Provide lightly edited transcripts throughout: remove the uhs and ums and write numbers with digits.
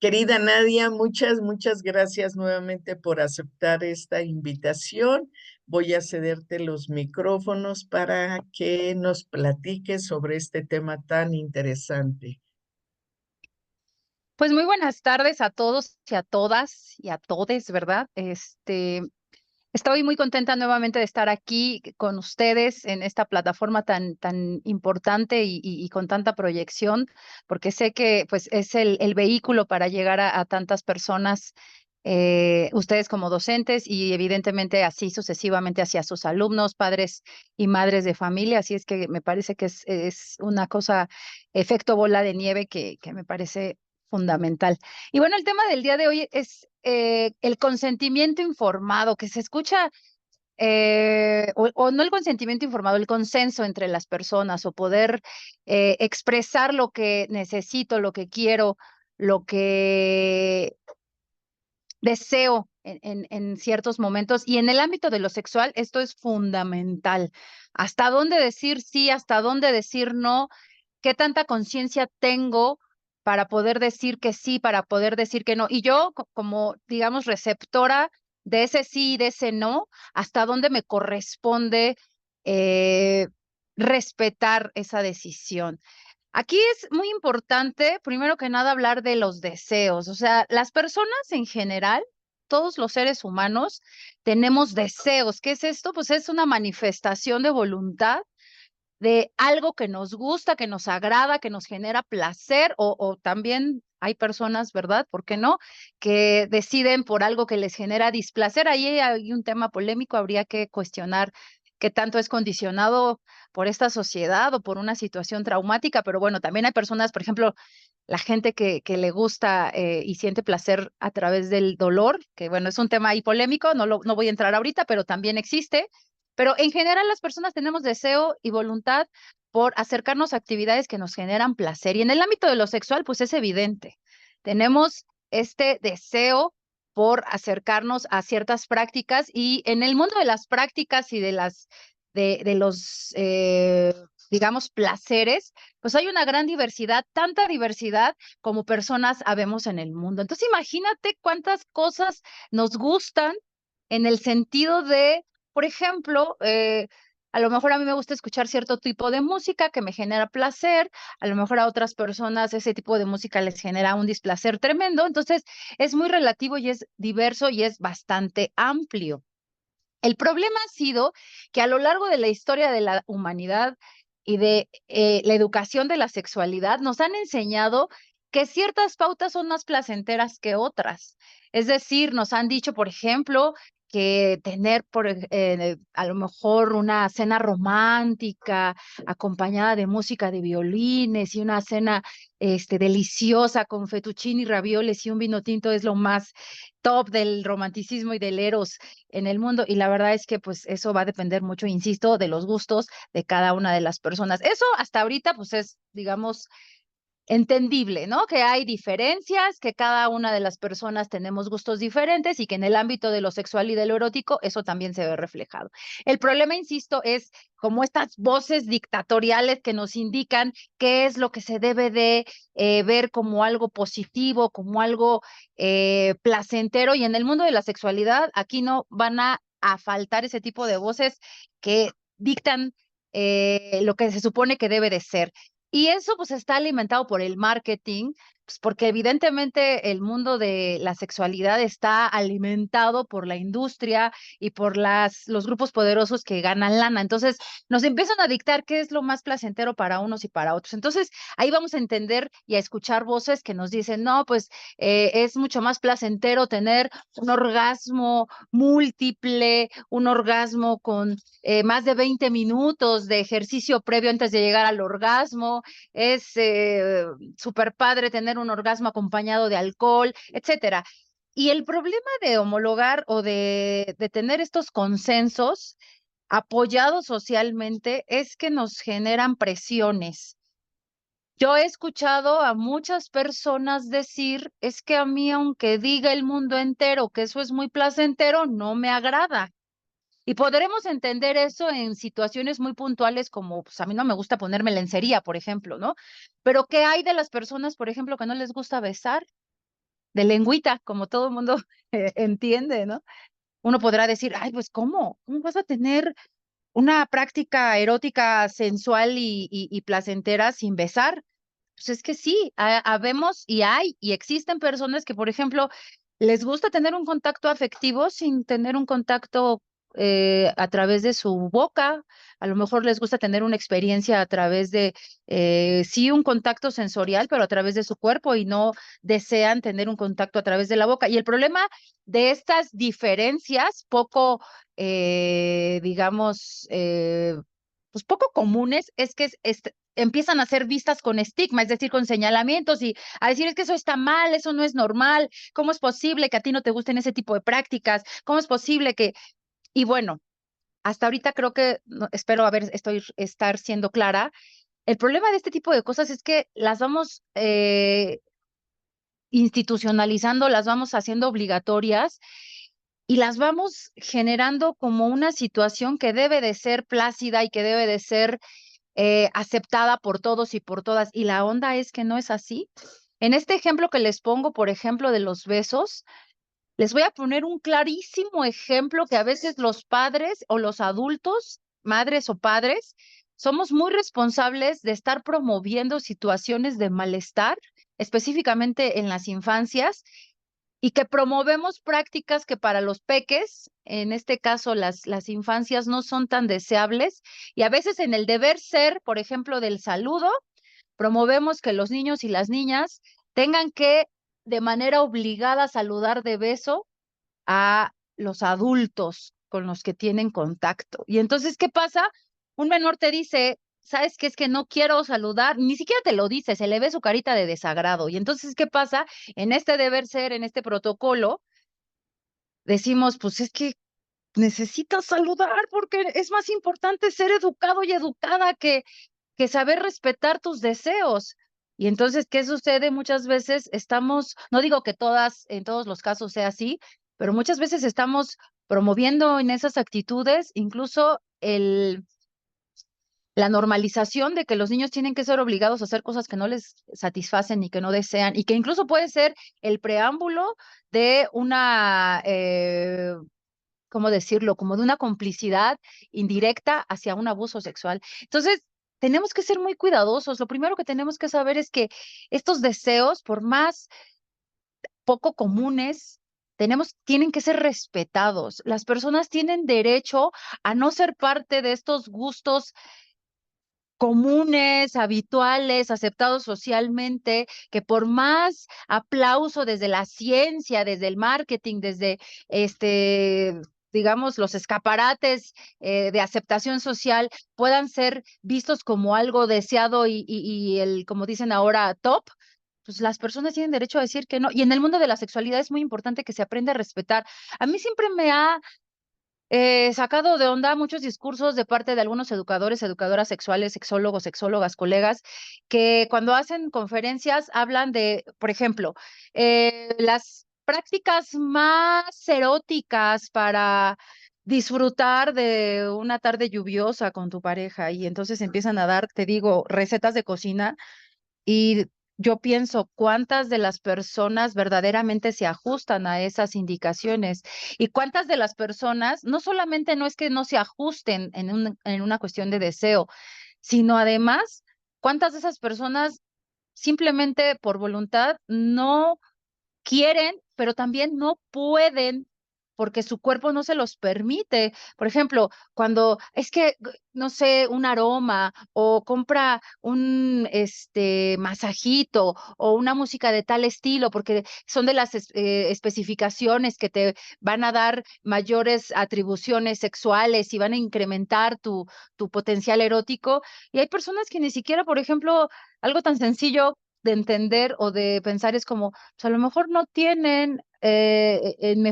Querida Nadia, muchas gracias nuevamente por aceptar esta invitación. Voy a cederte los micrófonos para que nos platiques sobre este tema tan interesante. Pues muy buenas tardes a todos y a todas y a todes, ¿verdad? Estoy muy contenta nuevamente de estar aquí con ustedes en esta plataforma tan importante y con tanta proyección, porque sé que pues es el vehículo para llegar a tantas personas, ustedes como docentes y evidentemente así sucesivamente hacia sus alumnos, padres y madres de familia. Así es que me parece que es una cosa, efecto bola de nieve que me parece fundamental. Y bueno, el tema del día de hoy es el consentimiento informado, que se escucha, o no el consentimiento informado, el consenso entre las personas, o poder expresar lo que necesito, lo que quiero, lo que deseo en ciertos momentos. Y en el ámbito de lo sexual, esto es fundamental. ¿Hasta dónde decir sí? ¿Hasta dónde decir no? ¿Qué tanta conciencia tengo para poder decir que sí, para poder decir que no? Y yo, como, digamos, receptora de ese sí y de ese no, ¿hasta dónde me corresponde eh, respetar esa decisión? Aquí es muy importante, primero que nada, hablar de los deseos. O sea, las personas en general, todos los seres humanos, tenemos deseos. ¿Qué es esto? Pues es una manifestación de voluntad de algo que nos gusta, que nos agrada, que nos genera placer, o también hay personas, ¿verdad? ¿Por qué no? Que deciden por algo que les genera displacer. Ahí hay un tema polémico, habría que cuestionar qué tanto es condicionado por esta sociedad o por una situación traumática, pero bueno, también hay personas, por ejemplo, la gente que le gusta y siente placer a través del dolor, que bueno, es un tema ahí polémico, no voy a entrar ahorita, pero también existe. Pero en general las personas tenemos deseo y voluntad por acercarnos a actividades que nos generan placer. Y en el ámbito de lo sexual, pues es evidente. Tenemos este deseo por acercarnos a ciertas prácticas, y en el mundo de las prácticas y de los digamos placeres, pues hay una gran diversidad, tanta diversidad como personas habemos en el mundo. Entonces imagínate cuántas cosas nos gustan en el sentido de, por ejemplo, a lo mejor a mí me gusta escuchar cierto tipo de música que me genera placer, a lo mejor a otras personas ese tipo de música les genera un displacer tremendo. Entonces es muy relativo y es diverso y es bastante amplio. El problema ha sido que a lo largo de la historia de la humanidad y de la educación de la sexualidad nos han enseñado que ciertas pautas son más placenteras que otras. Es decir, nos han dicho, por ejemplo, que tener a lo mejor una cena romántica acompañada de música de violines y una cena deliciosa con fettuccini, ravioles y un vino tinto es lo más top del romanticismo y del eros en el mundo. Y la verdad es que pues eso va a depender mucho, insisto, de los gustos de cada una de las personas. Eso hasta ahorita pues es, digamos, entendible, ¿no? Que hay diferencias, que cada una de las personas tenemos gustos diferentes y que en el ámbito de lo sexual y de lo erótico eso también se ve reflejado. El problema, insisto, es como estas voces dictatoriales que nos indican qué es lo que se debe de ver como algo positivo, como algo placentero. Y en el mundo de la sexualidad aquí no van a faltar ese tipo de voces que dictan lo que se supone que debe de ser. Y eso pues está alimentado por el marketing, pues porque evidentemente el mundo de la sexualidad está alimentado por la industria y por los grupos poderosos que ganan lana. Entonces nos empiezan a dictar qué es lo más placentero para unos y para otros. Entonces ahí vamos a entender y a escuchar voces que nos dicen, no, pues es mucho más placentero tener un orgasmo múltiple, un orgasmo con más de 20 minutos de ejercicio previo antes de llegar al orgasmo. Es súper padre tener un orgasmo acompañado de alcohol, etcétera. Y el problema de homologar o de tener estos consensos apoyados socialmente es que nos generan presiones. Yo he escuchado a muchas personas decir, es que a mí, aunque diga el mundo entero que eso es muy placentero, no me agrada. Y podremos entender eso en situaciones muy puntuales como, pues a mí no me gusta ponerme lencería, por ejemplo, ¿no? Pero ¿qué hay de las personas, por ejemplo, que no les gusta besar? de lengüita, como todo el mundo entiende, ¿no? Uno podrá decir, ay, pues ¿cómo? ¿Cómo vas a tener una práctica erótica, sensual y placentera sin besar? Pues es que sí, habemos y hay y existen personas que, por ejemplo, les gusta tener un contacto afectivo sin tener un contacto a través de su boca. A lo mejor les gusta tener una experiencia a través de, sí, un contacto sensorial, pero a través de su cuerpo y no desean tener un contacto a través de la boca. Y el problema de estas diferencias poco, digamos, pues poco comunes es que empiezan a ser vistas con estigma, es decir, con señalamientos y a decir es que eso está mal, eso no es normal, ¿cómo es posible que a ti no te gusten ese tipo de prácticas? ¿Cómo es posible que...? Y bueno, hasta ahorita creo que, espero estar siendo clara, el problema de este tipo de cosas es que las vamos institucionalizando, las vamos haciendo obligatorias y las vamos generando como una situación que debe de ser plácida y que debe de ser aceptada por todos y por todas. Y la onda es que no es así. En este ejemplo que les pongo, por ejemplo, de los besos, les voy a poner un clarísimo ejemplo que a veces los padres o los adultos, madres o padres, somos muy responsables de estar promoviendo situaciones de malestar, específicamente en las infancias, y que promovemos prácticas que para los peques, en este caso las infancias, no son tan deseables. Y a veces en el deber ser, por ejemplo, del saludo, promovemos que los niños y las niñas tengan que de manera obligada saludar de beso a los adultos con los que tienen contacto. Y entonces, ¿qué pasa? Un menor te dice, ¿sabes qué? Es que no quiero saludar, ni siquiera te lo dice, se le ve su carita de desagrado. Y entonces, ¿qué pasa? En este deber ser, en este protocolo, decimos, pues es que necesitas saludar porque es más importante ser educado y educada que saber respetar tus deseos. Y entonces, ¿qué sucede? Muchas veces estamos, no digo que en todos los casos sea así, pero muchas veces estamos promoviendo en esas actitudes incluso la normalización de que los niños tienen que ser obligados a hacer cosas que no les satisfacen y que no desean, y que incluso puede ser el preámbulo de una, ¿cómo decirlo? Como de una complicidad indirecta hacia un abuso sexual. Entonces, tenemos que ser muy cuidadosos. Lo primero que tenemos que saber es que estos deseos, por más poco comunes, tienen que ser respetados. Las personas tienen derecho a no ser parte de estos gustos comunes, habituales, aceptados socialmente, que por más aplauso desde la ciencia, desde el marketing, desde este, digamos, los escaparates de aceptación social puedan ser vistos como algo deseado y el, como dicen ahora, top, pues las personas tienen derecho a decir que no. Y en el mundo de la sexualidad es muy importante que se aprenda a respetar. A mí siempre me ha sacado de onda muchos discursos de parte de algunos educadores, educadoras sexuales, sexólogos, sexólogas, colegas, que cuando hacen conferencias hablan de, por ejemplo, las prácticas más eróticas para disfrutar de una tarde lluviosa con tu pareja y entonces empiezan a dar, te digo, recetas de cocina y yo pienso cuántas de las personas verdaderamente se ajustan a esas indicaciones y cuántas de las personas, no solamente no es que no se ajusten en una cuestión de deseo, sino además, cuántas de esas personas simplemente por voluntad no quieren, pero también no pueden porque su cuerpo no se los permite. Por ejemplo, cuando es que, no sé, un aroma o compra un masajito o una música de tal estilo, porque son de las especificaciones que te van a dar mayores atribuciones sexuales y van a incrementar tu potencial erótico. Y hay personas que ni siquiera, por ejemplo, algo tan sencillo de entender o de pensar es como, pues a lo mejor no tienen en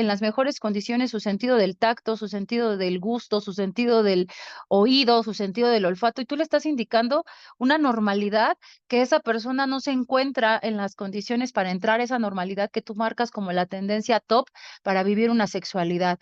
las mejores condiciones su sentido del tacto, su sentido del gusto, su sentido del oído, su sentido del olfato, y tú le estás indicando una normalidad que esa persona no se encuentra en las condiciones para entrar a esa normalidad que tú marcas como la tendencia top para vivir una sexualidad.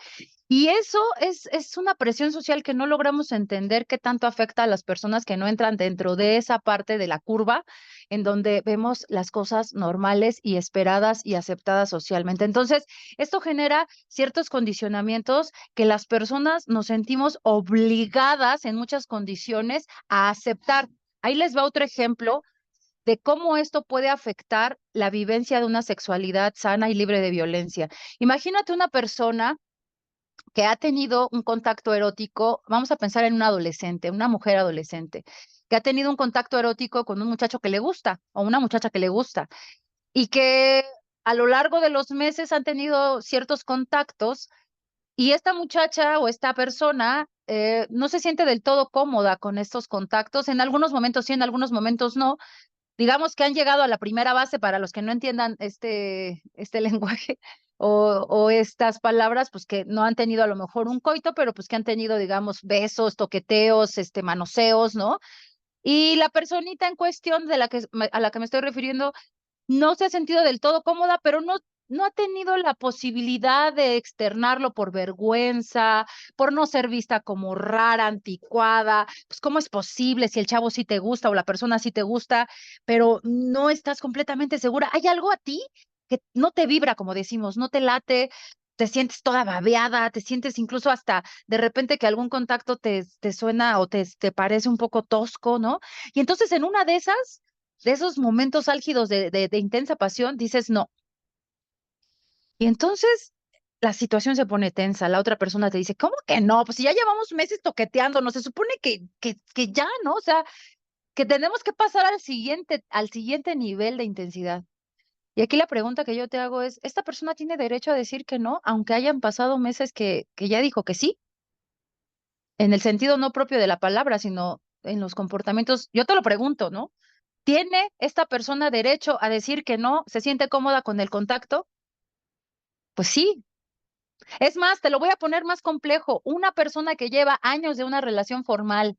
Y eso es una presión social que no logramos entender qué tanto afecta a las personas que no entran dentro de esa parte de la curva en donde vemos las cosas normales y esperadas y aceptadas socialmente. Entonces, esto genera ciertos condicionamientos que las personas nos sentimos obligadas en muchas condiciones a aceptar. Ahí les va otro ejemplo de cómo esto puede afectar la vivencia de una sexualidad sana y libre de violencia. Imagínate una persona que ha tenido un contacto erótico, vamos a pensar en una adolescente, una mujer adolescente, que ha tenido un contacto erótico con un muchacho que le gusta o una muchacha que le gusta y que a lo largo de los meses han tenido ciertos contactos y esta muchacha o esta persona no se siente del todo cómoda con estos contactos. En algunos momentos sí, en algunos momentos no. Digamos que han llegado a la primera base para los que no entiendan este lenguaje o estas palabras, pues que no han tenido a lo mejor un coito, pero pues que han tenido, digamos, besos, toqueteos, manoseos, ¿no? Y la personita en cuestión a la que me estoy refiriendo no se ha sentido del todo cómoda, pero no ha tenido la posibilidad de externarlo por vergüenza, por no ser vista como rara, anticuada. Pues, ¿cómo es posible si el chavo sí te gusta o la persona sí te gusta, pero no estás completamente segura? ¿Hay algo a ti que no te vibra, como decimos, no te late? Te sientes toda babeada, te sientes incluso hasta de repente que algún contacto te suena o te parece un poco tosco, ¿no? Y entonces en una de esos momentos álgidos de intensa pasión, dices no. Y entonces la situación se pone tensa. La otra persona te dice, ¿cómo que no? Pues si ya llevamos meses toqueteándonos, se supone que ya, ¿no? O sea, que tenemos que pasar al siguiente nivel de intensidad. Y aquí la pregunta que yo te hago es, ¿esta persona tiene derecho a decir que no, aunque hayan pasado meses que ya dijo que sí? En el sentido no propio de la palabra, sino en los comportamientos. Yo te lo pregunto, ¿no? ¿Tiene esta persona derecho a decir que no se siente cómoda con el contacto? Pues sí. Es más, te lo voy a poner más complejo. Una persona que lleva años de una relación formal,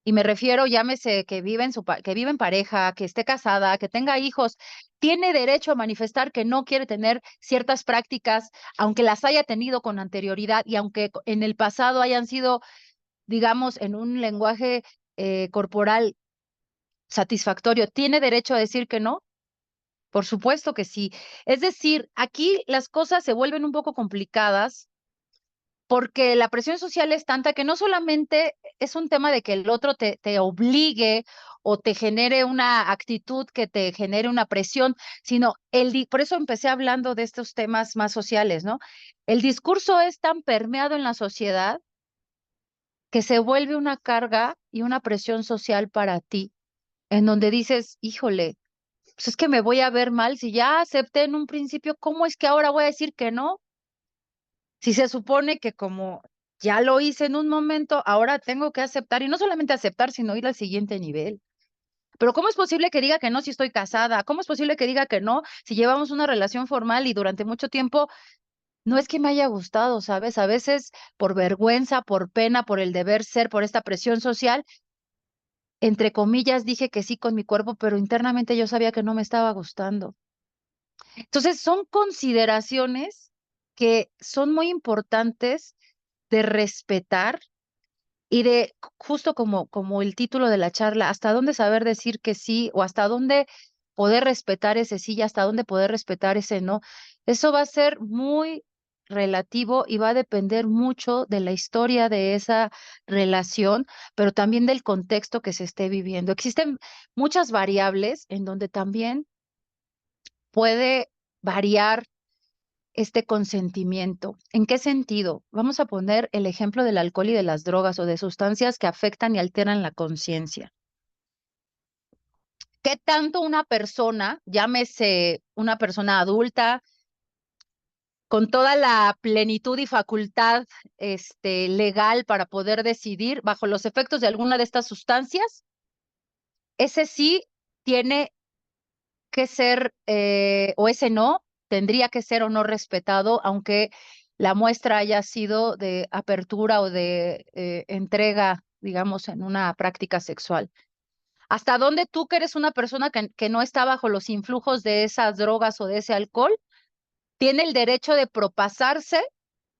y me refiero, llámese que vive que vive en pareja, que esté casada, que tenga hijos, tiene derecho a manifestar que no quiere tener ciertas prácticas, aunque las haya tenido con anterioridad y aunque en el pasado hayan sido, digamos, en un lenguaje corporal satisfactorio. ¿Tiene derecho a decir que no? Por supuesto que sí. Es decir, aquí las cosas se vuelven un poco complicadas porque la presión social es tanta que no solamente es un tema de que el otro te obligue o te genere una actitud que te genere una presión, sino por eso empecé hablando de estos temas más sociales, ¿no? El discurso es tan permeado en la sociedad que se vuelve una carga y una presión social para ti, en donde dices, híjole, pues es que me voy a ver mal si ya acepté en un principio, ¿cómo es que ahora voy a decir que no? Si se supone que como ya lo hice en un momento, ahora tengo que aceptar y no solamente aceptar, sino ir al siguiente nivel. Pero ¿cómo es posible que diga que no si estoy casada? ¿Cómo es posible que diga que no si llevamos una relación formal y durante mucho tiempo no es que me haya gustado, ¿sabes? A veces por vergüenza, por pena, por el deber ser, por esta presión social, entre comillas, dije que sí con mi cuerpo, pero internamente yo sabía que no me estaba gustando. Entonces, son consideraciones que son muy importantes de respetar y de, justo como el título de la charla, hasta dónde saber decir que sí o hasta dónde poder respetar ese sí y hasta dónde poder respetar ese no. Eso va a ser muy relativo y va a depender mucho de la historia de esa relación, pero también del contexto que se esté viviendo. Existen muchas variables en donde también puede variar este consentimiento. ¿En qué sentido? Vamos a poner el ejemplo del alcohol y de las drogas o de sustancias que afectan y alteran la conciencia. ¿Qué tanto una persona, llámese una persona adulta, con toda la plenitud y facultad legal para poder decidir bajo los efectos de alguna de estas sustancias, ese sí tiene que ser, o ese no, tendría que ser o no respetado, aunque la muestra haya sido de apertura o de entrega, digamos, en una práctica sexual? ¿Hasta dónde tú, que eres una persona que no está bajo los influjos de esas drogas o de ese alcohol, tiene el derecho de propasarse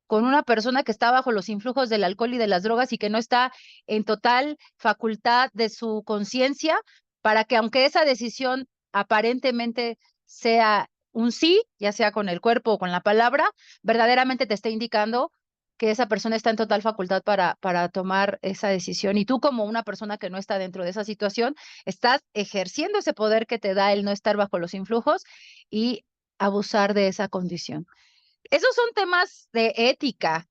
con una persona que está bajo los influjos del alcohol y de las drogas y que no está en total facultad de su conciencia para que aunque esa decisión aparentemente sea un sí, ya sea con el cuerpo o con la palabra, verdaderamente te está indicando que esa persona está en total facultad para tomar esa decisión. Y tú como una persona que no está dentro de esa situación, estás ejerciendo ese poder que te da el no estar bajo los influjos y abusar de esa condición. Esos son temas de ética,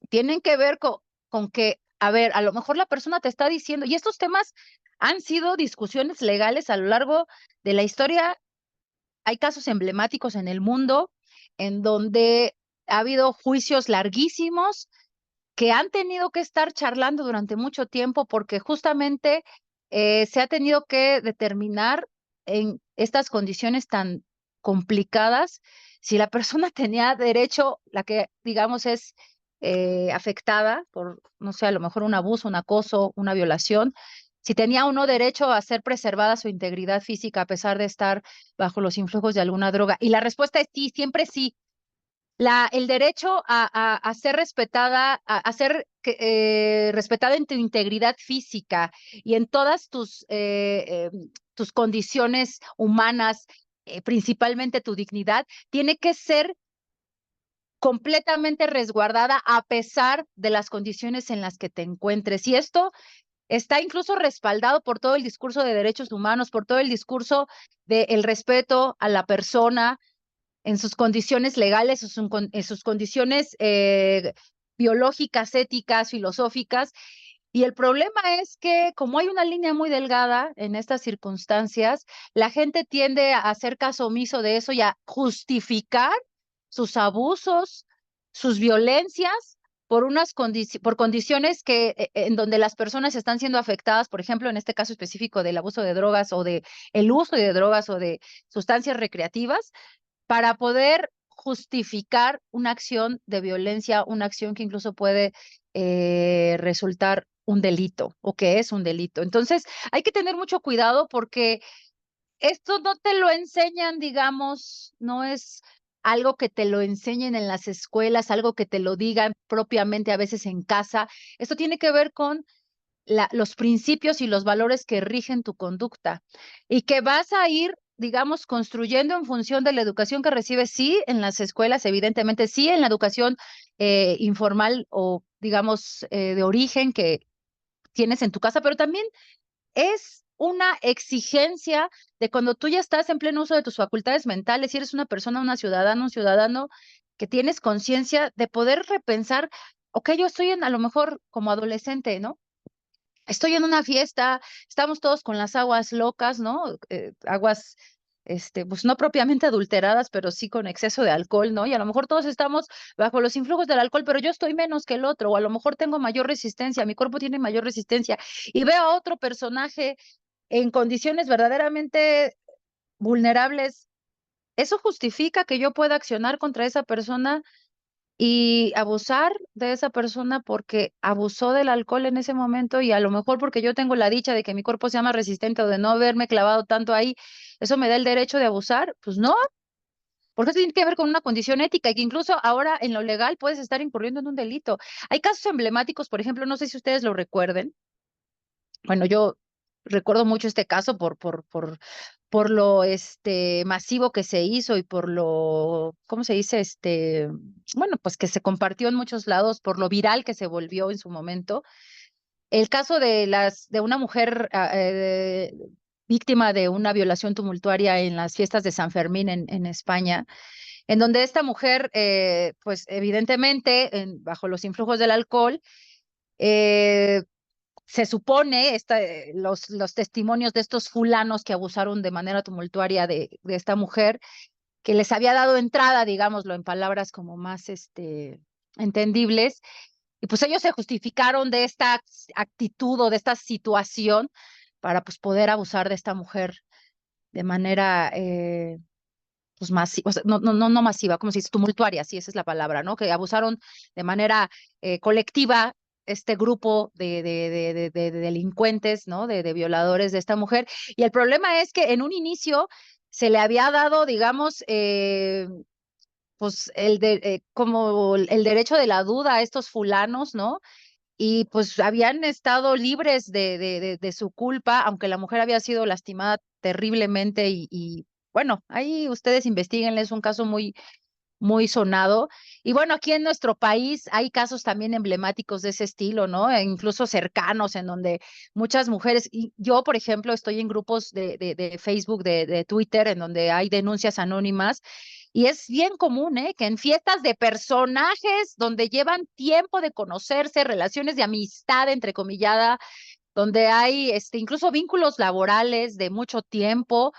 tienen que ver con que, a ver, a lo mejor la persona te está diciendo, y estos temas han sido discusiones legales a lo largo de la historia. Hay casos emblemáticos en el mundo en donde ha habido juicios larguísimos que han tenido que estar charlando durante mucho tiempo porque justamente se ha tenido que determinar en estas condiciones tan complicadas si la persona tenía derecho, la que digamos es afectada por, no sé, a lo mejor un abuso, un acoso, una violación, si tenía o no derecho a ser preservada su integridad física a pesar de estar bajo los influjos de alguna droga. Y la respuesta es sí, siempre sí. El derecho a ser respetada, a ser respetada en tu integridad física y en todas tus condiciones humanas, principalmente tu dignidad, tiene que ser completamente resguardada a pesar de las condiciones en las que te encuentres. Y esto está incluso respaldado por todo el discurso de derechos humanos, por todo el discurso del respeto a la persona, en sus condiciones legales, en sus condiciones biológicas, éticas, filosóficas. Y el problema es que como hay una línea muy delgada en estas circunstancias, la gente tiende a hacer caso omiso de eso y a justificar sus abusos, sus violencias por condiciones en donde las personas están siendo afectadas, por ejemplo, en este caso específico del abuso de drogas o de el uso de drogas o de sustancias recreativas, para poder justificar una acción de violencia, una acción que incluso puede resultar un delito o que es un delito. Entonces, hay que tener mucho cuidado porque esto no te lo enseñan, digamos, no es algo que te lo enseñen en las escuelas, algo que te lo digan propiamente a veces en casa. Esto tiene que ver con los principios y los valores que rigen tu conducta y que vas a ir, digamos, construyendo en función de la educación que recibes, sí, en las escuelas, evidentemente, sí, en la educación informal o, digamos, de origen que tienes en tu casa, pero también es una exigencia de cuando tú ya estás en pleno uso de tus facultades mentales, si eres una persona, una ciudadana, un ciudadano que tienes conciencia de poder repensar, ok, yo estoy a lo mejor como adolescente, ¿no? Estoy en una fiesta, estamos todos con las aguas locas, ¿no? Aguas, pues no propiamente adulteradas, pero sí con exceso de alcohol, ¿no? Y a lo mejor todos estamos bajo los influjos del alcohol, pero yo estoy menos que el otro, o a lo mejor tengo mayor resistencia, mi cuerpo tiene mayor resistencia, y veo a otro personaje en condiciones verdaderamente vulnerables. ¿Eso justifica que yo pueda accionar contra esa persona y abusar de esa persona porque abusó del alcohol en ese momento y a lo mejor porque yo tengo la dicha de que mi cuerpo sea más resistente o de no haberme clavado tanto ahí, eso me da el derecho de abusar? Pues no, porque eso tiene que ver con una condición ética y que incluso ahora en lo legal puedes estar incurriendo en un delito. Hay casos emblemáticos, por ejemplo, no sé si ustedes lo recuerden. Bueno, yo recuerdo mucho este caso por lo masivo que se hizo y por lo, ¿cómo se dice? Bueno, pues que se compartió en muchos lados, por lo viral que se volvió en su momento. El caso de una mujer víctima de una violación tumultuaria en las fiestas de San Fermín en España, en donde esta mujer, pues evidentemente, bajo los influjos del alcohol, eh, se supone, los testimonios de estos fulanos que abusaron de manera tumultuaria de esta mujer, que les había dado entrada, digámoslo, en palabras como más entendibles, y pues ellos se justificaron de esta actitud o de esta situación para pues poder abusar de esta mujer de manera pues masiva, o sea, no masiva, como se dice, tumultuaria, sí, esa es la palabra, ¿no? Que abusaron de manera colectiva este grupo de delincuentes, ¿no? De violadores de esta mujer. Y el problema es que en un inicio se le había dado, digamos, pues como el derecho de la duda a estos fulanos, ¿no? Y pues habían estado libres de su culpa, aunque la mujer había sido lastimada terriblemente y bueno, ahí ustedes investiguenle, es un caso muy sonado. Y bueno, aquí en nuestro país hay casos también emblemáticos de ese estilo, ¿no? E incluso cercanos, en donde muchas mujeres, y yo, por ejemplo, estoy en grupos de Facebook, de Twitter, en donde hay denuncias anónimas. Y es bien común, ¿eh? Que en fiestas de personajes donde llevan tiempo de conocerse, relaciones de amistad, entrecomillada, donde hay incluso vínculos laborales de mucho tiempo,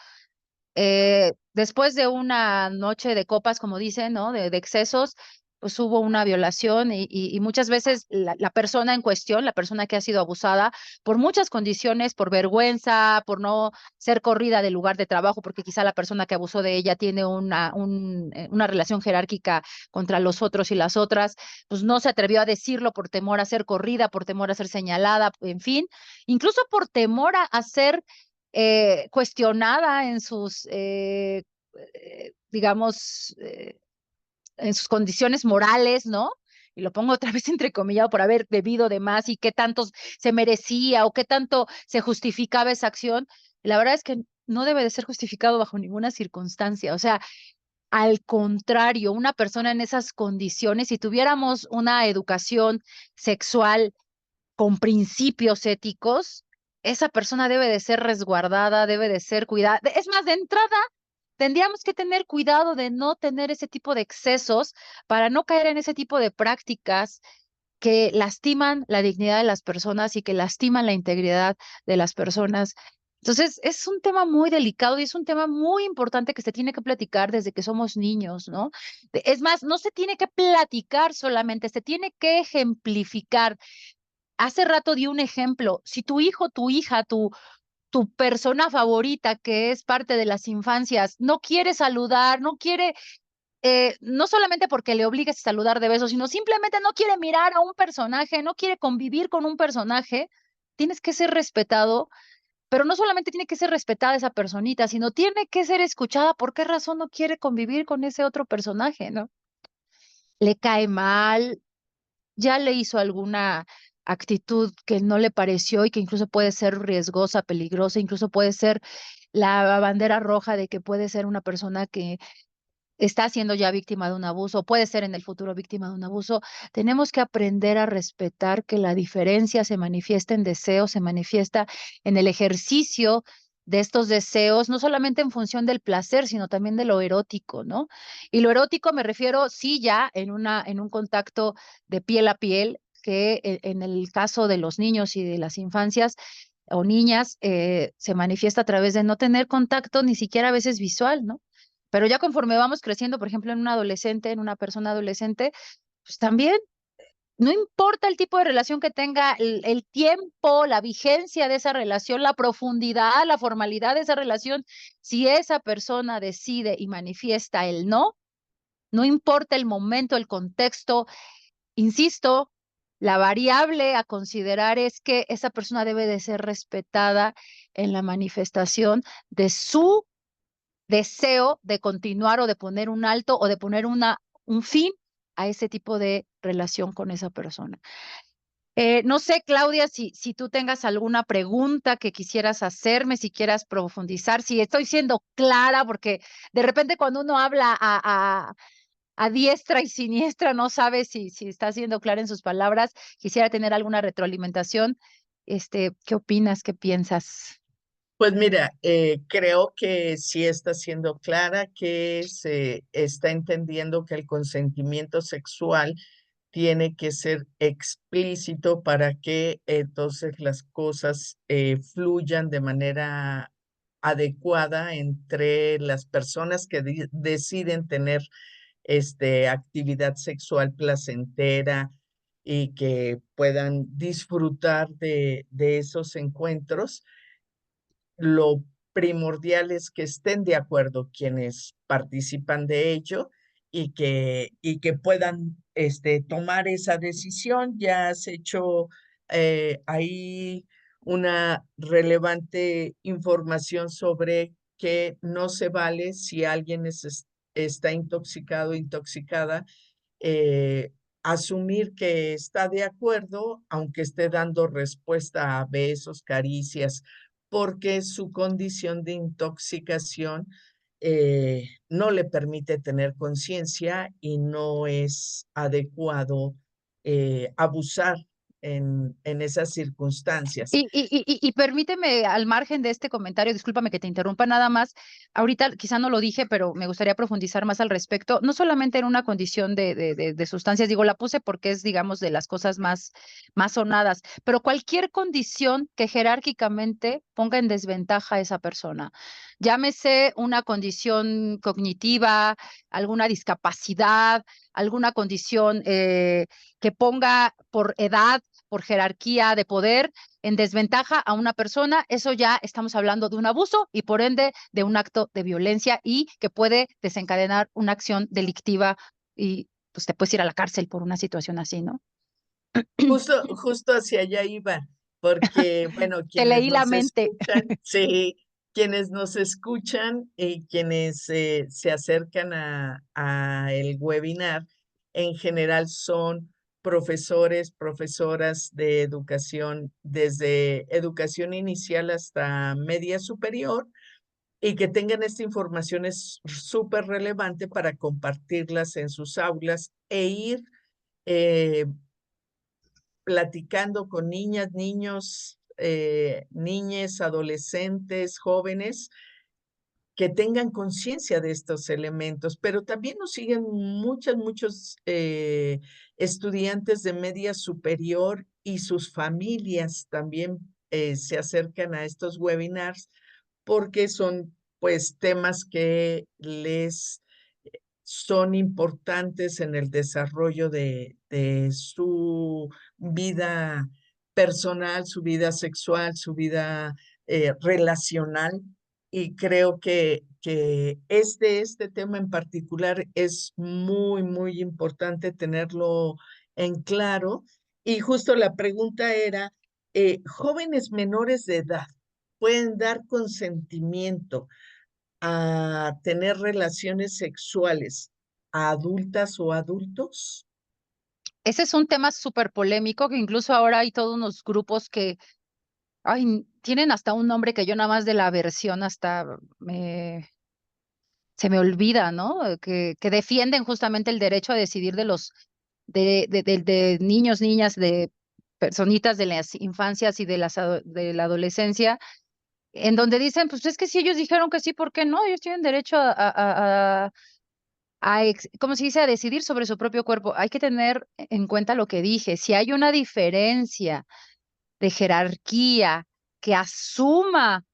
después de una noche de copas, como dicen, ¿no? De excesos, pues hubo una violación y muchas veces la persona en cuestión, la persona que ha sido abusada, por muchas condiciones, por vergüenza, por no ser corrida del lugar de trabajo, porque quizá la persona que abusó de ella tiene una relación jerárquica contra los otros y las otras, pues no se atrevió a decirlo por temor a ser corrida, por temor a ser señalada, en fin, incluso por temor a ser cuestionada en sus, digamos, en sus condiciones morales, ¿no? Y lo pongo otra vez entrecomillado por haber bebido de más y qué tanto se merecía o qué tanto se justificaba esa acción. La verdad es que no debe de ser justificado bajo ninguna circunstancia. O sea, al contrario, una persona en esas condiciones, si tuviéramos una educación sexual con principios éticos, esa persona debe de ser resguardada, debe de ser cuidada. Es más, de entrada, tendríamos que tener cuidado de no tener ese tipo de excesos para no caer en ese tipo de prácticas que lastiman la dignidad de las personas y que lastiman la integridad de las personas. Entonces, es un tema muy delicado y es un tema muy importante que se tiene que platicar desde que somos niños, ¿no? Es más, no se tiene que platicar solamente, se tiene que ejemplificar. Hace rato di un ejemplo. Si tu hijo, tu hija, tu persona favorita, que es parte de las infancias, no quiere saludar, no quiere, no solamente porque le obligues a saludar de besos, sino simplemente no quiere mirar a un personaje, no quiere convivir con un personaje, tienes que ser respetado, pero no solamente tiene que ser respetada esa personita, sino tiene que ser escuchada por qué razón no quiere convivir con ese otro personaje, ¿no? Le cae mal, ya le hizo alguna actitud que no le pareció y que incluso puede ser riesgosa, peligrosa, incluso puede ser la bandera roja de que puede ser una persona que está siendo ya víctima de un abuso, puede ser en el futuro víctima de un abuso. Tenemos que aprender a respetar que la diferencia se manifiesta en deseos, se manifiesta en el ejercicio de estos deseos, no solamente en función del placer, sino también de lo erótico, ¿no? Y lo erótico me refiero, sí, ya en un contacto de piel a piel, que en el caso de los niños y de las infancias o niñas, se manifiesta a través de no tener contacto ni siquiera a veces visual, ¿no? Pero ya conforme vamos creciendo, por ejemplo, en un adolescente, en una persona adolescente, pues también no importa el tipo de relación que tenga, el tiempo, la vigencia de esa relación, la profundidad, la formalidad de esa relación, si esa persona decide y manifiesta el no, no importa el momento, el contexto, insisto, la variable a considerar es que esa persona debe de ser respetada en la manifestación de su deseo de continuar o de poner un alto o de poner un fin a ese tipo de relación con esa persona. No sé, Claudia, si tú tengas alguna pregunta que quisieras hacerme, si quieras profundizar, si estoy siendo clara, porque de repente cuando uno habla a diestra y siniestra, no sabe si está siendo clara en sus palabras. Quisiera tener alguna retroalimentación. ¿Qué opinas? ¿Qué piensas? Pues mira, creo que sí está siendo clara, que se está entendiendo que el consentimiento sexual tiene que ser explícito para que entonces las cosas fluyan de manera adecuada entre las personas que deciden tener actividad sexual placentera y que puedan disfrutar de esos encuentros. Lo primordial es que estén de acuerdo quienes participan de ello y que puedan tomar esa decisión. Ya has hecho ahí una relevante información sobre que no se vale si alguien está intoxicado, intoxicada, eh, asumir que está de acuerdo, aunque esté dando respuesta a besos, caricias, porque su condición de intoxicación no le permite tener conciencia y no es adecuado abusar en esas circunstancias. Y permíteme, al margen de este comentario, discúlpame que te interrumpa nada más, ahorita quizá no lo dije, pero me gustaría profundizar más al respecto, no solamente en una condición de sustancias, digo, la puse porque es, digamos, de las cosas más sonadas, pero cualquier condición que jerárquicamente ponga en desventaja a esa persona, llámese una condición cognitiva, alguna discapacidad, alguna condición que ponga por edad, por jerarquía de poder en desventaja a una persona, eso ya estamos hablando de un abuso y por ende de un acto de violencia y que puede desencadenar una acción delictiva y pues te puedes ir a la cárcel por una situación así, ¿no? Justo hacia allá iba, porque, bueno, Te quienes leí la nos mente. escuchan, sí, quienes nos escuchan y quienes se acercan a el webinar, en general son profesores, profesoras de educación, desde educación inicial hasta media superior, y que tengan esta información es súper relevante para compartirlas en sus aulas e ir eh, platicando con niñas, niños, niñes, adolescentes, jóvenes, que tengan conciencia de estos elementos, pero también nos siguen muchos estudiantes de media superior y sus familias también se acercan a estos webinars porque son pues temas que les son importantes en el desarrollo de su vida personal, su vida sexual, su vida relacional. Y creo que este tema en particular es muy importante tenerlo en claro. Y justo la pregunta era, ¿jóvenes menores de edad pueden dar consentimiento a tener relaciones sexuales a adultas o adultos? Ese es un tema súper polémico que incluso ahora hay todos unos grupos que ay, tienen hasta un nombre que yo nada más de la versión hasta se me olvida, ¿no? Que defienden justamente el derecho a decidir de los de niños, niñas, de personitas de las infancias y de de la adolescencia, en donde dicen, pues es que si ellos dijeron que sí, ¿por qué no? Ellos tienen derecho ¿cómo se dice? A decidir sobre su propio cuerpo. Hay que tener en cuenta lo que dije. Si hay una diferencia de jerarquía que asuma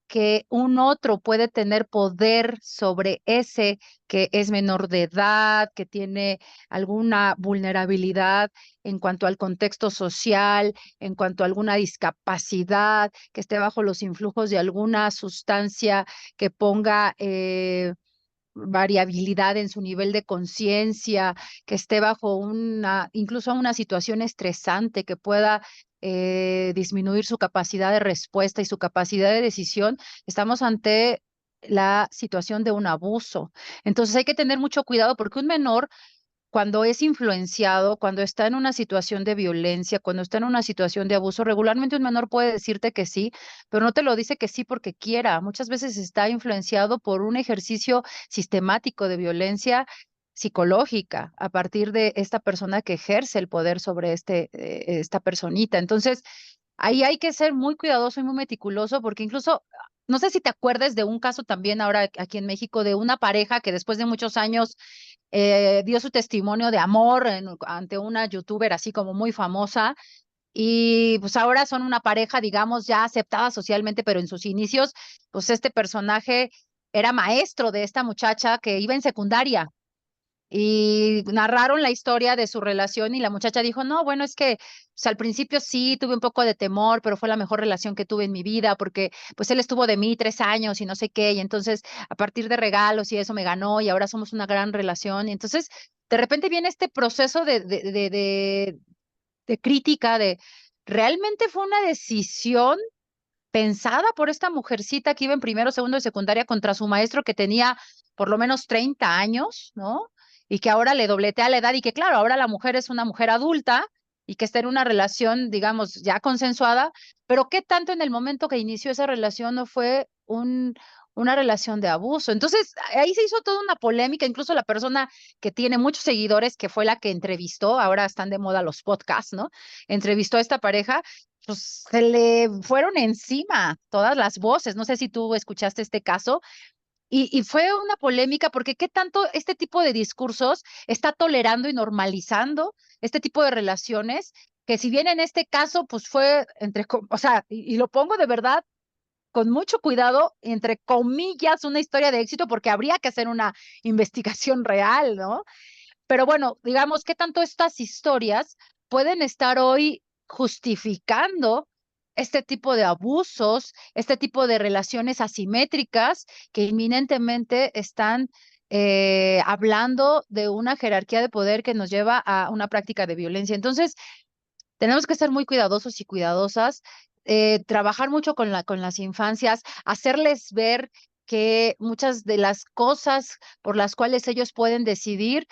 que un otro puede tener poder sobre ese que es menor de edad, que tiene alguna vulnerabilidad en cuanto al contexto social, en cuanto a alguna discapacidad, que esté bajo los influjos de alguna sustancia que ponga variabilidad en su nivel de conciencia, que esté bajo incluso una situación estresante, que pueda disminuir su capacidad de respuesta y su capacidad de decisión, estamos ante la situación de un abuso. Entonces hay que tener mucho cuidado porque un menor cuando es influenciado, cuando está en una situación de violencia, cuando está en una situación de abuso, regularmente un menor puede decirte que sí, pero no te lo dice que sí porque quiera. Muchas veces está influenciado por un ejercicio sistemático de violencia psicológica a partir de esta persona que ejerce el poder sobre esta personita. Entonces, ahí hay que ser muy cuidadoso y muy meticuloso porque incluso, no sé si te acuerdas de un caso también ahora aquí en México de una pareja que después de muchos años dio su testimonio de amor ante una youtuber así como muy famosa y pues ahora son una pareja, digamos, ya aceptada socialmente, pero en sus inicios, pues este personaje era maestro de esta muchacha que iba en secundaria y narraron la historia de su relación y la muchacha dijo, no, bueno, es que pues, al principio sí tuve un poco de temor, pero fue la mejor relación que tuve en mi vida porque pues él estuvo de mí 3 años y no sé qué, y entonces a partir de regalos y eso me ganó y ahora somos una gran relación. Y entonces de repente viene este proceso de crítica de, ¿realmente fue una decisión pensada por esta mujercita que iba en primero, segundo de secundaria contra su maestro que tenía por lo menos 30 años, ¿no? Y que ahora le dobletea la edad y que claro, ahora la mujer es una mujer adulta y que está en una relación, digamos, ya consensuada, pero ¿qué tanto en el momento que inició esa relación no fue una relación de abuso? Entonces, ahí se hizo toda una polémica, incluso la persona que tiene muchos seguidores, que fue la que entrevistó, ahora están de moda los podcasts, ¿no? Entrevistó a esta pareja, pues se le fueron encima todas las voces. No sé si tú escuchaste este caso, y fue una polémica porque qué tanto este tipo de discursos está tolerando y normalizando este tipo de relaciones, que si bien en este caso, pues fue o sea, y lo pongo de verdad con mucho cuidado, entre comillas, una historia de éxito, porque habría que hacer una investigación real, ¿no? Pero bueno, digamos, ¿qué tanto estas historias pueden estar hoy justificando este tipo de abusos, este tipo de relaciones asimétricas que inminentemente están hablando de una jerarquía de poder que nos lleva a una práctica de violencia? Entonces, tenemos que ser muy cuidadosos y cuidadosas, trabajar mucho con las infancias, hacerles ver que muchas de las cosas por las cuales ellos pueden decidir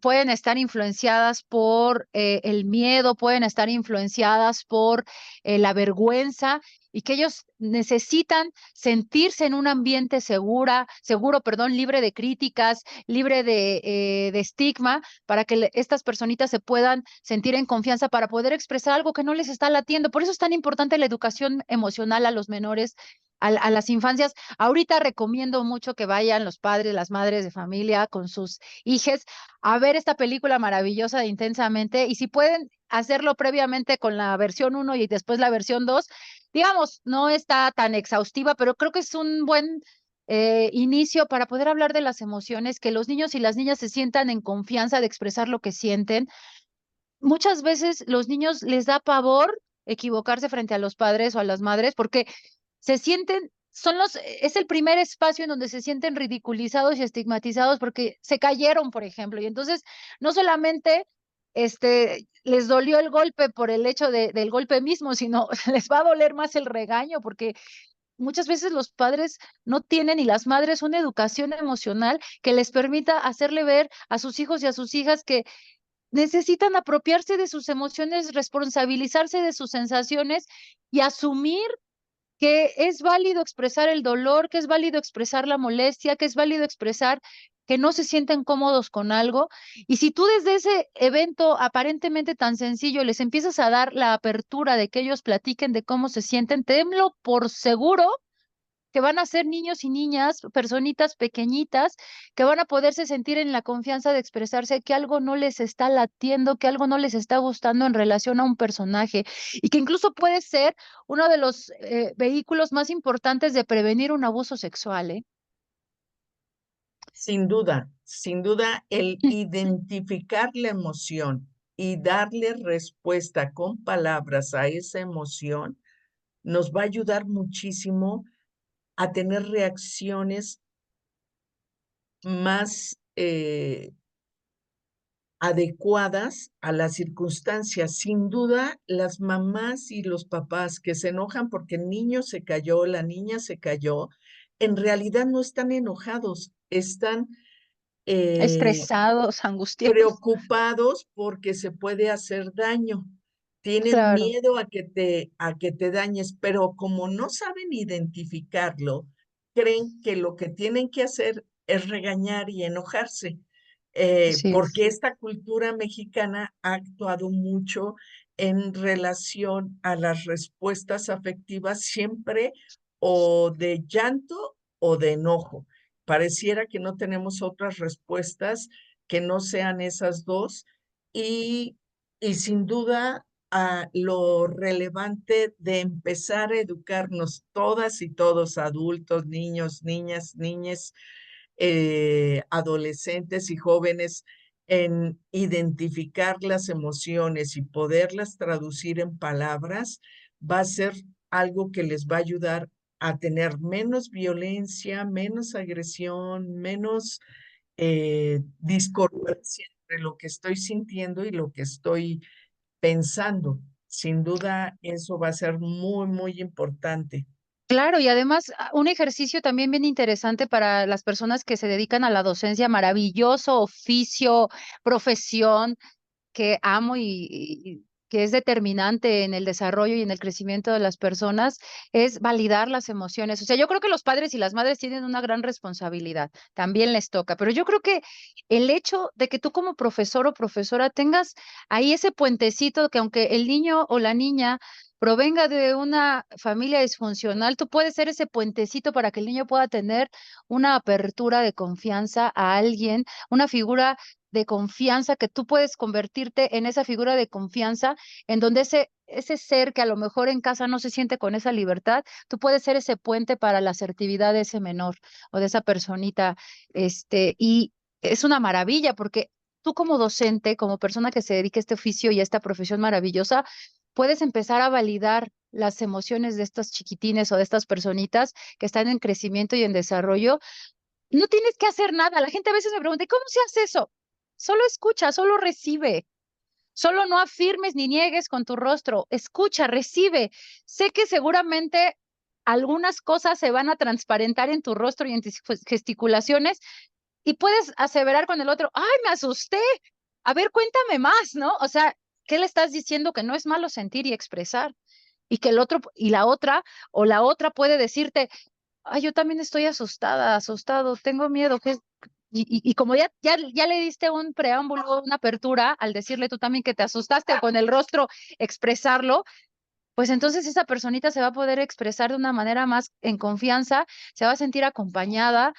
pueden estar influenciadas por el miedo, pueden estar influenciadas por la vergüenza, y que ellos necesitan sentirse en un ambiente seguro, perdón, libre de críticas, libre de estigma, para que estas personitas se puedan sentir en confianza para poder expresar algo que no les está latiendo. Por eso es tan importante la educación emocional a los menores, a las infancias. Ahorita recomiendo mucho que vayan los padres, las madres de familia con sus hijes a ver esta película maravillosa de Intensamente, y si pueden hacerlo previamente con la versión uno y después la versión 2, digamos, no está tan exhaustiva, pero creo que es un buen inicio para poder hablar de las emociones, que los niños y las niñas se sientan en confianza de expresar lo que sienten. Muchas veces los niños les da pavor equivocarse frente a los padres o a las madres porque se sienten, es el primer espacio en donde se sienten ridiculizados y estigmatizados porque se cayeron, por ejemplo. Y entonces, no solamente les dolió el golpe por el hecho del golpe mismo, sino les va a doler más el regaño, porque muchas veces los padres no tienen y las madres una educación emocional que les permita hacerle ver a sus hijos y a sus hijas que necesitan apropiarse de sus emociones, responsabilizarse de sus sensaciones y asumir que es válido expresar el dolor, que es válido expresar la molestia, que es válido expresar que no se sienten cómodos con algo. Y si tú desde ese evento aparentemente tan sencillo les empiezas a dar la apertura de que ellos platiquen de cómo se sienten, tenlo por seguro que van a ser niños y niñas, personitas pequeñitas, que van a poderse sentir en la confianza de expresarse que algo no les está latiendo, que algo no les está gustando en relación a un personaje, y que incluso puede ser uno de los vehículos más importantes de prevenir un abuso sexual, ¿eh? Sin duda, el identificar la emoción y darle respuesta con palabras a esa emoción nos va a ayudar muchísimo a tener reacciones más adecuadas a las circunstancias. Sin duda, las mamás y los papás que se enojan porque el niño se cayó, la niña se cayó, en realidad no están enojados, están Estresados, angustiados. preocupados porque se puede hacer daño. Tienen Claro, miedo a que te dañes, pero como no saben identificarlo, creen que lo que tienen que hacer es regañar y enojarse, así es. porque esta cultura mexicana ha actuado mucho en relación a las respuestas afectivas, siempre o de llanto o de enojo. Pareciera que no tenemos otras respuestas que no sean esas dos, y, y sin duda lo relevante de empezar a educarnos todas y todos, adultos, niños, niñas, niñes, adolescentes y jóvenes, en identificar las emociones y poderlas traducir en palabras, va a ser algo que les va a ayudar a tener menos violencia, menos agresión, menos discordancia entre lo que estoy sintiendo y lo que estoy pensando. Sin duda, eso va a ser muy, muy importante. Claro, y además un ejercicio también bien interesante para las personas que se dedican a la docencia, maravilloso oficio, profesión que amo y que es determinante en el desarrollo y en el crecimiento de las personas, es validar las emociones. O sea, yo creo que los padres y las madres tienen una gran responsabilidad, también les toca, pero yo creo que el hecho de que tú como profesor o profesora tengas ahí ese puentecito que aunque el niño o la niña provenga de una familia disfuncional, tú puedes ser ese puentecito para que el niño pueda tener una apertura de confianza a alguien, una figura de confianza, que tú puedes convertirte en esa figura de confianza, en donde ese ser que a lo mejor en casa no se siente con esa libertad, tú puedes ser ese puente para la asertividad de ese menor o de esa personita, y es una maravilla porque tú como docente, como persona que se dedica a este oficio y a esta profesión maravillosa, puedes empezar a validar las emociones de estos chiquitines o de estas personitas que están en crecimiento y en desarrollo. No tienes que hacer nada. La gente a veces me pregunta, ¿y cómo se hace eso? Solo escucha, solo recibe. Solo no afirmes ni niegues con tu rostro. Escucha, recibe. Sé que seguramente algunas cosas se van a transparentar en tu rostro y en tus gesticulaciones y puedes aseverar con el otro, ay, me asusté. A ver, cuéntame más, ¿no? O sea, ¿qué le estás diciendo? Que no es malo sentir y expresar y que el otro y la otra o la otra puede decirte, ay, yo también estoy asustada, asustado, tengo miedo. Y como ya le diste un preámbulo, una apertura al decirle tú también que te asustaste o con el rostro expresarlo, pues entonces esa personita se va a poder expresar de una manera más en confianza, se va a sentir acompañada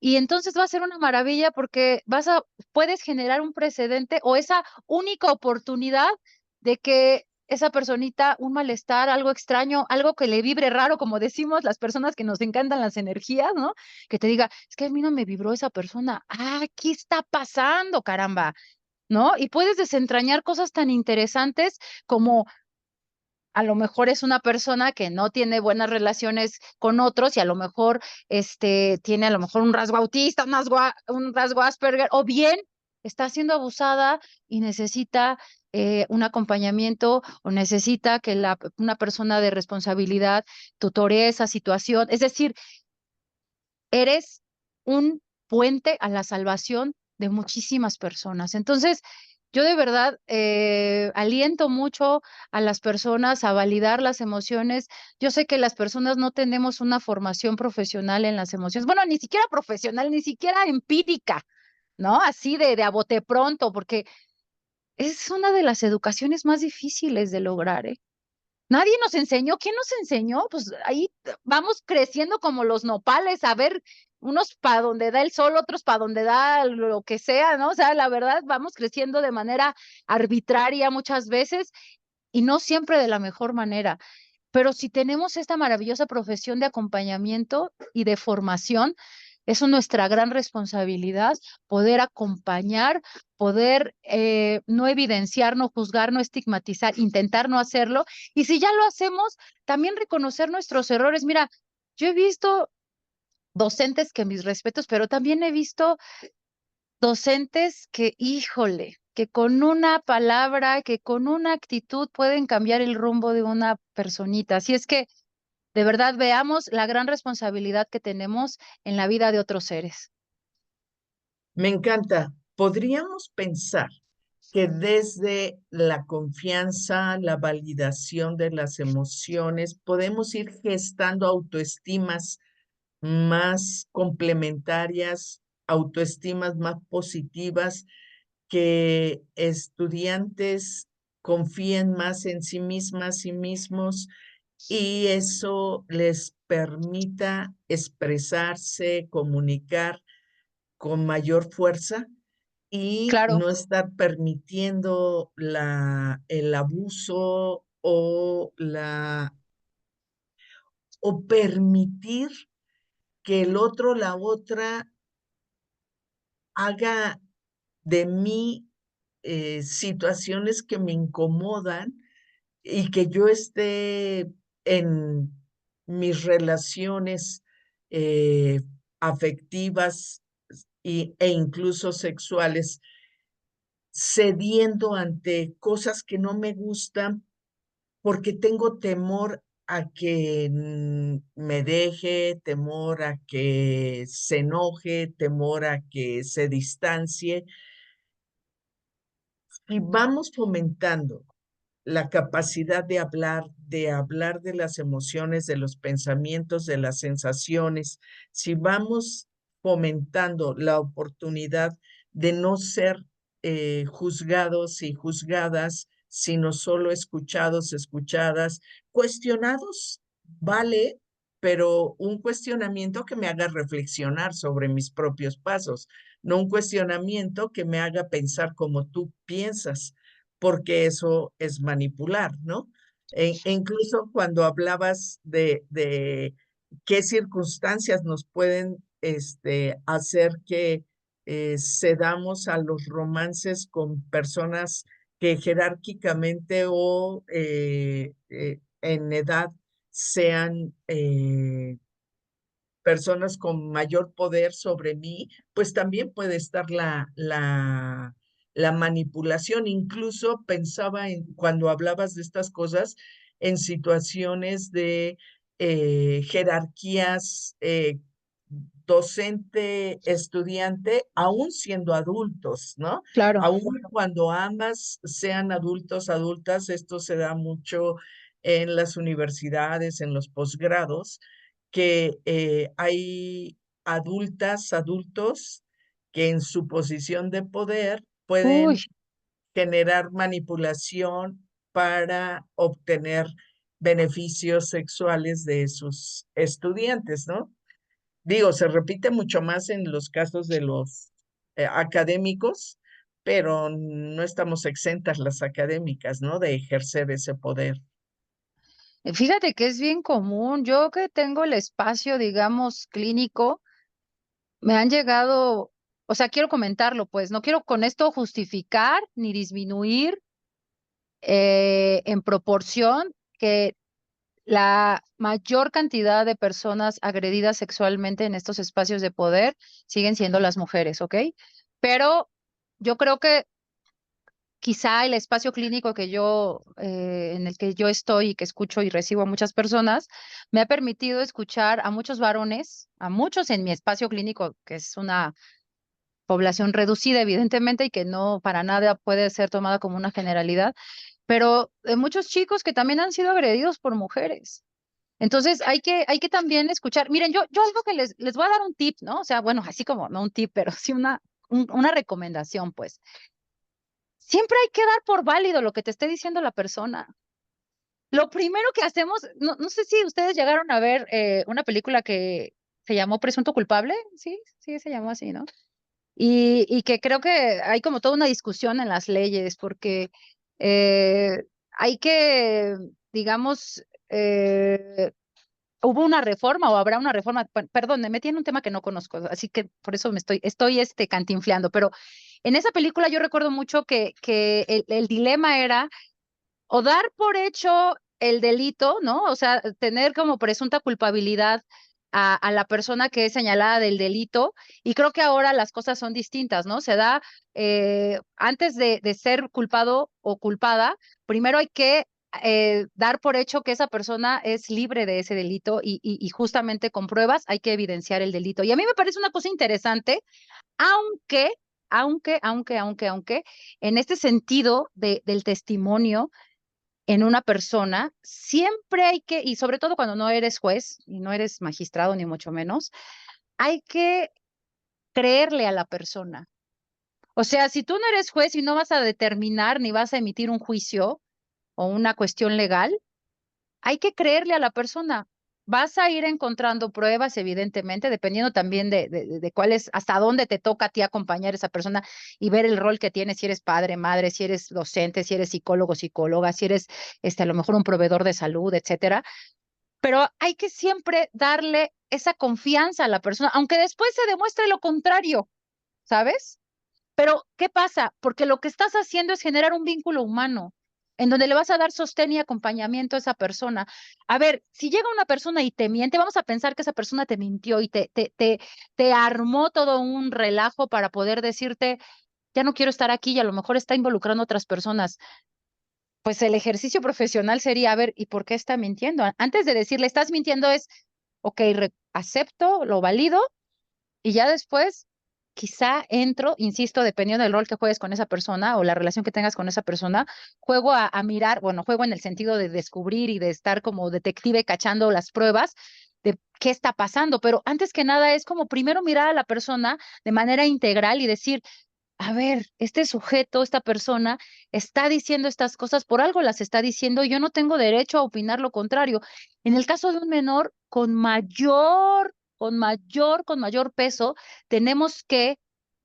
y entonces va a ser una maravilla porque puedes generar un precedente o esa única oportunidad de que esa personita, un malestar, algo extraño, algo que le vibre raro, como decimos las personas que nos encantan las energías, ¿no? Que te diga, es que a mí no me vibró esa persona. Ah, ¿qué está pasando, caramba? ¿No? Y puedes desentrañar cosas tan interesantes como a lo mejor es una persona que no tiene buenas relaciones con otros y a lo mejor tiene a lo mejor un rasgo autista, un rasgo Asperger, o bien está siendo abusada y necesita un acompañamiento o necesita que una persona de responsabilidad tutoree esa situación. Es decir, eres un puente a la salvación de muchísimas personas. Entonces, yo de verdad aliento mucho a las personas a validar las emociones. Yo sé que las personas no tenemos una formación profesional en las emociones, bueno, ni siquiera profesional, ni siquiera empírica, ¿no? Así de a bote pronto, porque es una de las educaciones más difíciles de lograr, ¿eh? Nadie nos enseñó. ¿Quién nos enseñó? Pues ahí vamos creciendo como los nopales, a ver, unos para donde da el sol, otros para donde da lo que sea, ¿no? O sea, la verdad, vamos creciendo de manera arbitraria muchas veces y no siempre de la mejor manera. Pero si tenemos esta maravillosa profesión de acompañamiento y de formación, es nuestra gran responsabilidad poder acompañar, poder no evidenciar, no juzgar, no estigmatizar, intentar no hacerlo. Y si ya lo hacemos, también reconocer nuestros errores. Mira, yo he visto docentes que mis respetos, pero también he visto docentes que, híjole, que con una palabra, que con una actitud pueden cambiar el rumbo de una personita. Así es que de verdad veamos la gran responsabilidad que tenemos en la vida de otros seres. Me encanta. Podríamos pensar que desde la confianza, la validación de las emociones, podemos ir gestando autoestimas más complementarias, autoestimas más positivas, que estudiantes confíen más en sí mismas, sí mismos, y eso les permita expresarse, comunicar con mayor fuerza y Claro, no estar permitiendo el abuso o permitir que el otro, la otra, haga de mí situaciones que me incomodan y que yo esté en mis relaciones eh, afectivas e incluso sexuales, cediendo ante cosas que no me gustan porque tengo temor a que me deje, temor a que se enoje, temor a que se distancie. Y vamos fomentando la capacidad de hablar de las emociones, de los pensamientos, de las sensaciones, si vamos fomentando la oportunidad de no ser juzgados y juzgadas, sino solo escuchados, escuchadas, cuestionados, vale, pero un cuestionamiento que me haga reflexionar sobre mis propios pasos, no un cuestionamiento que me haga pensar como tú piensas, porque eso es manipular, ¿no? E incluso cuando hablabas de qué circunstancias nos pueden hacer que cedamos a los romances con personas que jerárquicamente o en edad sean personas con mayor poder sobre mí, pues también puede estar la manipulación. Incluso pensaba en, cuando hablabas de estas cosas, en situaciones de jerarquías docente-estudiante, aún siendo adultos, ¿no? Claro. Aún cuando ambas sean adultos, adultas, esto se da mucho en las universidades, en los posgrados, que hay adultas, adultos que en su posición de poder Uy, pueden generar manipulación para obtener beneficios sexuales de sus estudiantes, ¿no? Digo, se repite mucho más en los casos de los académicos, pero no estamos exentas las académicas, ¿no? De ejercer ese poder. fíjate que es bien común. Yo que tengo el espacio, digamos, clínico, me han llegado, o sea, quiero comentarlo, pues, no quiero con esto justificar ni disminuir en proporción que la mayor cantidad de personas agredidas sexualmente en estos espacios de poder siguen siendo las mujeres, ¿ok? Pero yo creo que quizá el espacio clínico que yo, en el que yo estoy y que escucho y recibo a muchas personas, me ha permitido escuchar a muchos varones, a muchos en mi espacio clínico, que es una población reducida, evidentemente, y que no para nada puede ser tomada como una generalidad, pero muchos chicos que también han sido agredidos por mujeres. Entonces hay que también escuchar. Miren, yo algo que les voy a dar un tip, ¿no? O sea, bueno, así como, no un tip, pero sí una recomendación, pues. Siempre hay que dar por válido lo que te esté diciendo la persona. Lo primero que hacemos, no sé si ustedes llegaron a ver una película que se llamó Presunto Culpable, sí, sí, se llamó así, ¿no? Y que creo que hay como toda una discusión en las leyes, porque hay que, digamos, hubo una reforma o habrá una reforma, perdón, me metí en un tema que no conozco, así que por eso estoy cantinfleando, pero en esa película yo recuerdo mucho que el dilema era o dar por hecho el delito, ¿no? O sea, tener como presunta culpabilidad a la persona que es señalada del delito, y creo que ahora las cosas son distintas, ¿no? Se da, antes de ser culpado o culpada, primero hay que dar por hecho que esa persona es libre de ese delito y justamente con pruebas hay que evidenciar el delito. Y a mí me parece una cosa interesante, aunque, aunque, en este sentido del testimonio en una persona, siempre hay que, y sobre todo cuando no eres juez y no eres magistrado ni mucho menos, hay que creerle a la persona. O sea, si tú no eres juez y no vas a determinar ni vas a emitir un juicio o una cuestión legal, hay que creerle a la persona. Vas a ir encontrando pruebas, evidentemente, dependiendo también de cuál es, hasta dónde te toca a ti acompañar a esa persona y ver el rol que tienes, si eres padre, madre, si eres docente, si eres psicólogo, psicóloga, si eres a lo mejor un proveedor de salud, etcétera. Pero hay que siempre darle esa confianza a la persona, aunque después se demuestre lo contrario, ¿sabes? Pero, ¿qué pasa? Porque lo que estás haciendo es generar un vínculo humano en donde le vas a dar sostén y acompañamiento a esa persona. A ver, si llega una persona y te miente, vamos a pensar que esa persona te mintió y te armó todo un relajo para poder decirte, ya no quiero estar aquí y a lo mejor está involucrando a otras personas. pues el ejercicio profesional sería, a ver, ¿y por qué está mintiendo? Antes de decirle, estás mintiendo es, ok, acepto, lo valido, y ya después quizá entro, insisto, dependiendo del rol que juegues con esa persona o la relación que tengas con esa persona, juego a mirar, bueno, juego en el sentido de descubrir y de estar como detective cachando las pruebas de qué está pasando, pero antes que nada es como primero mirar a la persona de manera integral y decir, a ver, este sujeto, esta persona está diciendo estas cosas, por algo las está diciendo, y yo no tengo derecho a opinar lo contrario. En el caso de un menor, con mayor peso, tenemos que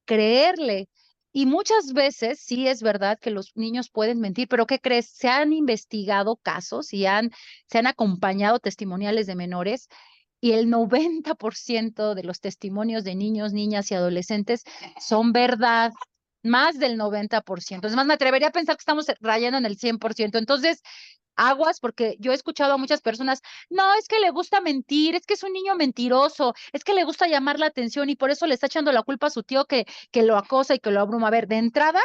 creerle. Y muchas veces sí es verdad que los niños pueden mentir, pero ¿qué crees? Se han investigado casos y se han acompañado testimoniales de menores y el 90% de los testimonios de niños, niñas y adolescentes son verdad, más del 90%. Es más, me atrevería a pensar que estamos rayando en el 100%. Entonces, aguas, porque yo he escuchado a muchas personas, no, es que le gusta mentir, es que es un niño mentiroso, es que le gusta llamar la atención y por eso le está echando la culpa a su tío que lo acosa y que lo abruma. A ver, de entrada,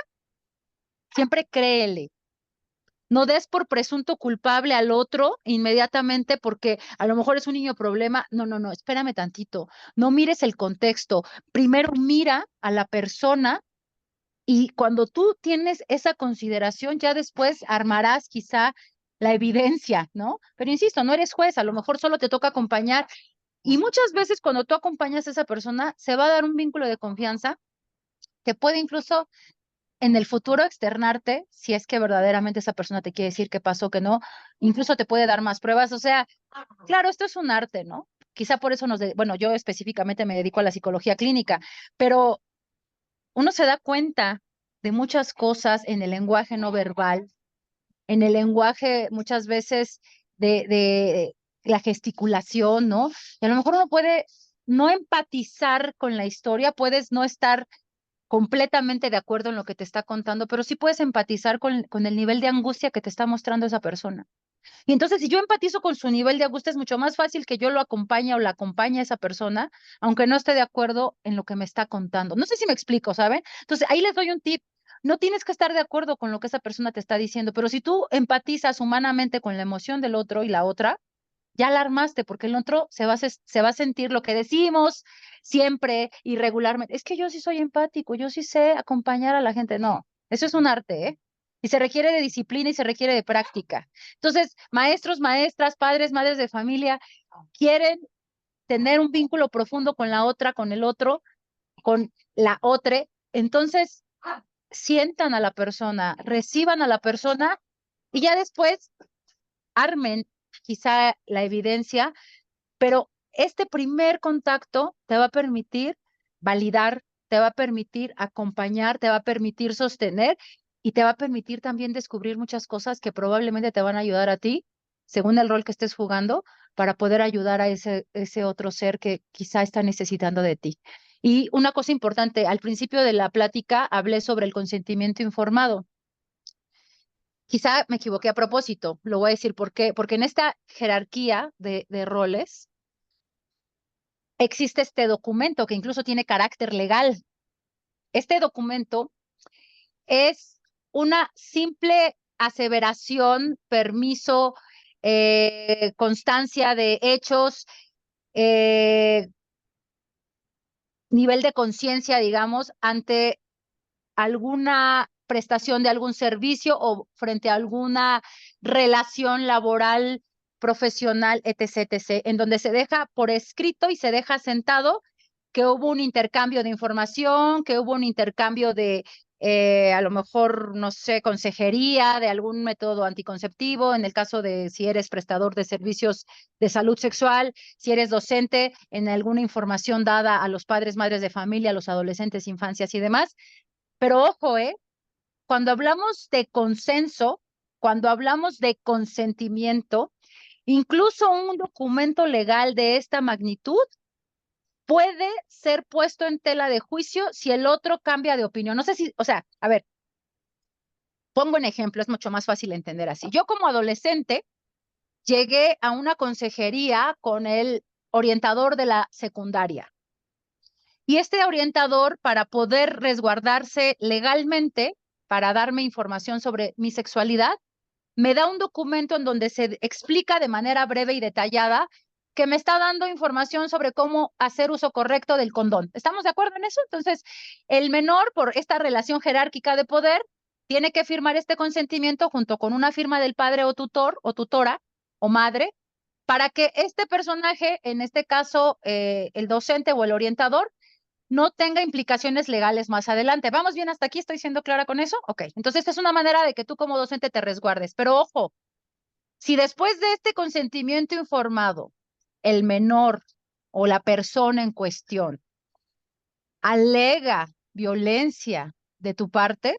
siempre créele. No des por presunto culpable al otro inmediatamente porque a lo mejor es un niño problema. No, no, no, espérame tantito. No mires el contexto. Primero mira a la persona y cuando tú tienes esa consideración, ya después armarás quizá la evidencia, ¿no? Pero insisto, no eres juez, a lo mejor solo te toca acompañar. Y muchas veces cuando tú acompañas a esa persona, se va a dar un vínculo de confianza que puede incluso en el futuro externarte, si es que verdaderamente esa persona te quiere decir qué pasó, que no, incluso te puede dar más pruebas. O sea, claro, esto es un arte, ¿no? Quizá por eso bueno, yo específicamente me dedico a la psicología clínica, pero uno se da cuenta de muchas cosas en el lenguaje no verbal, en el lenguaje muchas veces de la gesticulación, ¿no? Y a lo mejor uno puede no empatizar con la historia, puedes no estar completamente de acuerdo en lo que te está contando, pero sí puedes empatizar con el nivel de angustia que te está mostrando esa persona. Y entonces, si yo empatizo con su nivel de angustia, es mucho más fácil que yo lo acompañe o la acompañe a esa persona, aunque no esté de acuerdo en lo que me está contando. No sé si me explico, ¿saben? Entonces, ahí les doy un tip. No tienes que estar de acuerdo con lo que esa persona te está diciendo, pero si tú empatizas humanamente con la emoción del otro y la otra, ya la armaste, porque el otro se va a sentir lo que decimos siempre y regularmente. Es que yo sí soy empático, yo sí sé acompañar a la gente. No, eso es un arte, ¿eh? Y se requiere de disciplina y se requiere de práctica. Entonces, maestros, maestras, padres, madres de familia, quieren tener un vínculo profundo con la otra, con el otro, con la otra. Entonces, sientan a la persona, reciban a la persona y ya después armen quizá la evidencia, pero este primer contacto te va a permitir validar, te va a permitir acompañar, te va a permitir sostener y te va a permitir también descubrir muchas cosas que probablemente te van a ayudar a ti, según el rol que estés jugando, para poder ayudar a ese otro ser que quizá está necesitando de ti. Y una cosa importante, al principio de la plática hablé sobre el consentimiento informado. Quizá me equivoqué a propósito, lo voy a decir por qué, porque en esta jerarquía de roles, existe este documento que incluso tiene carácter legal. Este documento es una simple aseveración, permiso, constancia de hechos, eh, nivel de conciencia, digamos, ante alguna prestación de algún servicio o frente a alguna relación laboral, profesional, etc., etc., en donde se deja por escrito y se deja sentado que hubo un intercambio de información, que hubo un intercambio de, a lo mejor, no sé, consejería, de algún método anticonceptivo, en el caso de si eres prestador de servicios de salud sexual, si eres docente, en alguna información dada a los padres, madres de familia, a los adolescentes, infancias y demás. Pero ojo, cuando hablamos de consenso, cuando hablamos de consentimiento, incluso un documento legal de esta magnitud puede ser puesto en tela de juicio si el otro cambia de opinión. No sé si, o sea, a ver, pongo un ejemplo, es mucho más fácil entender así. Yo como adolescente llegué a una consejería con el orientador de la secundaria. Y este orientador, para poder resguardarse legalmente, para darme información sobre mi sexualidad, me da un documento en donde se explica de manera breve y detallada que me está dando información sobre cómo hacer uso correcto del condón. ¿Estamos de acuerdo en eso? Entonces, el menor, por esta relación jerárquica de poder, tiene que firmar este consentimiento junto con una firma del padre o tutor o tutora o madre para que este personaje, en este caso el docente o el orientador, no tenga implicaciones legales más adelante. ¿Vamos bien hasta aquí? ¿Estoy siendo clara con eso? Ok, entonces esta es una manera de que tú como docente te resguardes. Pero ojo, si después de este consentimiento informado, el menor o la persona en cuestión alega violencia de tu parte,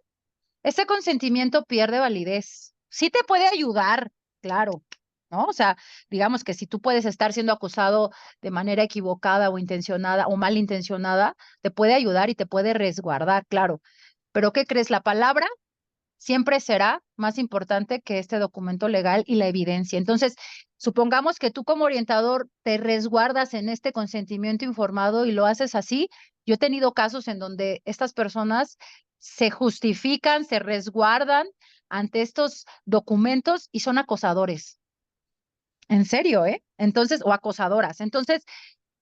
ese consentimiento pierde validez. Sí te puede ayudar, claro, ¿no? O sea, digamos que si tú puedes estar siendo acusado de manera equivocada o intencionada o malintencionada, te puede ayudar y te puede resguardar, claro. Pero ¿qué crees? La palabra siempre será más importante que este documento legal y la evidencia. Entonces, supongamos que tú como orientador te resguardas en este consentimiento informado y lo haces así. Yo he tenido casos en donde estas personas se justifican, se resguardan ante estos documentos y son acosadores. En serio, ¿eh? Entonces, o acosadoras. Entonces,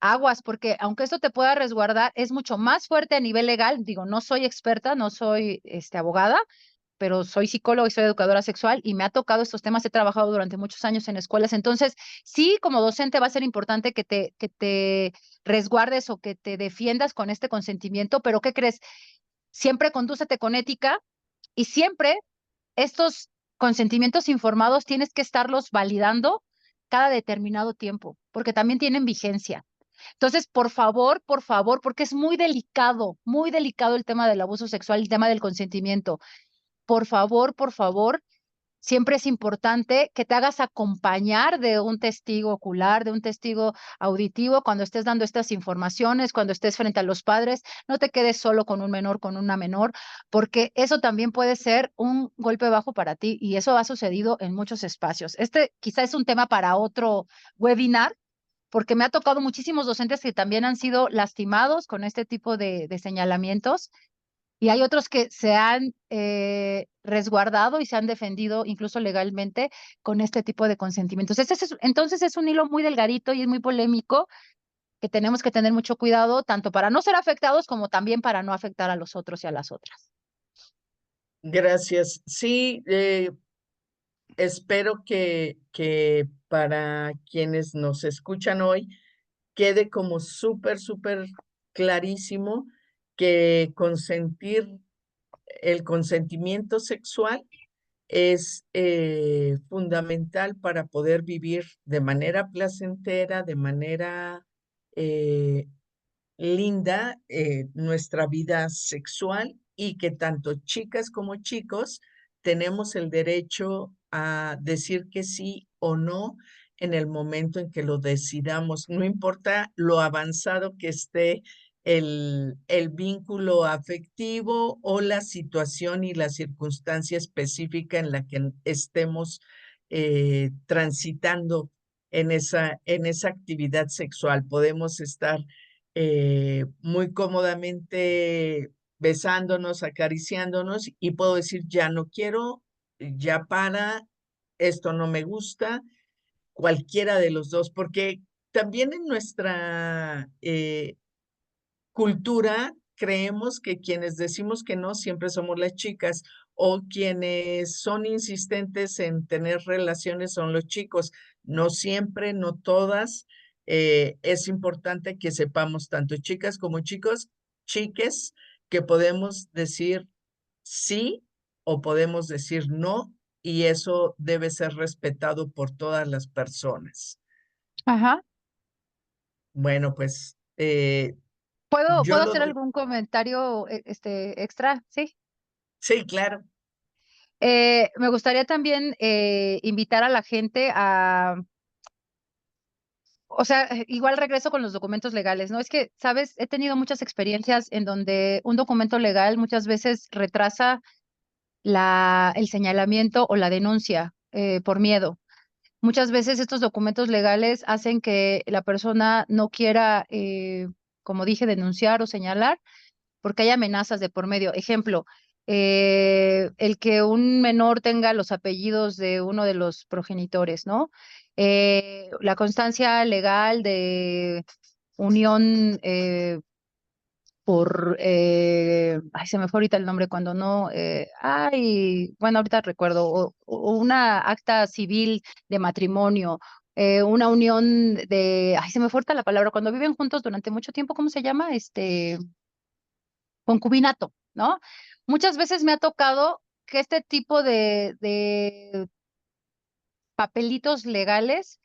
aguas, porque aunque esto te pueda resguardar, es mucho más fuerte a nivel legal. Digo, no soy experta, no soy abogada, pero soy psicóloga y soy educadora sexual y me ha tocado estos temas, he trabajado durante muchos años en escuelas, entonces sí, como docente va a ser importante que te resguardes o que te defiendas con este consentimiento, pero ¿qué crees? Siempre condúcete con ética y siempre estos consentimientos informados tienes que estarlos validando cada determinado tiempo, porque también tienen vigencia. Entonces, por favor, porque es muy delicado el tema del abuso sexual, el tema del consentimiento. Por favor, siempre es importante que te hagas acompañar de un testigo ocular, de un testigo auditivo cuando estés dando estas informaciones, cuando estés frente a los padres. No te quedes solo con un menor, con una menor, porque eso también puede ser un golpe bajo para ti y eso ha sucedido en muchos espacios. Este quizá es un tema para otro webinar, porque me ha tocado muchísimos docentes que también han sido lastimados con este tipo de señalamientos y hay otros que se han resguardado y se han defendido incluso legalmente con este tipo de consentimientos. Entonces es un hilo muy delgadito y es muy polémico que tenemos que tener mucho cuidado, tanto para no ser afectados como también para no afectar a los otros y a las otras. Gracias. Sí, espero que para quienes nos escuchan hoy quede como súper, súper clarísimo que el consentimiento sexual es fundamental para poder vivir de manera placentera, de manera eh, linda nuestra vida sexual y que tanto chicas como chicos tenemos el derecho a decir que sí o no en el momento en que lo decidamos, no importa lo avanzado que esté el vínculo afectivo o la situación y la circunstancia específica en la que estemos transitando en esa actividad sexual. Podemos estar muy cómodamente besándonos, acariciándonos y puedo decir, ya no quiero, ya para, esto no me gusta, cualquiera de los dos, porque también en nuestra cultura creemos que quienes decimos que no siempre somos las chicas o quienes son insistentes en tener relaciones son los chicos. No siempre, no todas. Es importante que sepamos, tanto chicas como chicos, chiques, que podemos decir sí o podemos decir no y eso debe ser respetado por todas las personas. Ajá. Bueno, pues ¿Puedo yo lo hacer doy. algún comentario extra? Sí. Sí, claro. Me gustaría también invitar a la gente a, o sea, igual regreso con los documentos legales, ¿no? Es que, sabes, he tenido muchas experiencias en donde un documento legal muchas veces retrasa el señalamiento o la denuncia por miedo. Muchas veces estos documentos legales hacen que la persona no quiera, como dije, denunciar o señalar porque hay amenazas de por medio. Ejemplo, el que un menor tenga los apellidos de uno de los progenitores, ¿no? La constancia legal de unión ay, se me fue ahorita el nombre cuando no, bueno, ahorita recuerdo, o una acta civil de matrimonio, una unión ay, se me fue ahorita la palabra, cuando viven juntos durante mucho tiempo, ¿cómo se llama? Concubinato, ¿no? Muchas veces me ha tocado que este tipo de papelitos legales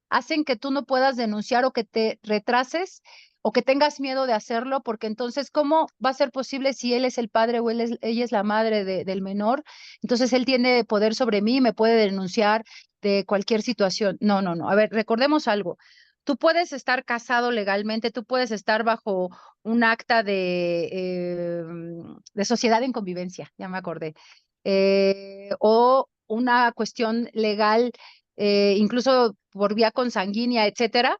hacen que tú no puedas denunciar o que te retrases o que tengas miedo de hacerlo, porque entonces, ¿cómo va a ser posible si él es el padre o ella es la madre del menor? Entonces, él tiene poder sobre mí, me puede denunciar de cualquier situación. No, no, no. A ver, recordemos algo. Tú puedes estar casado legalmente, tú puedes estar bajo un acta de sociedad en convivencia, ya me acordé, o una cuestión legal, incluso por vía consanguínea, etcétera,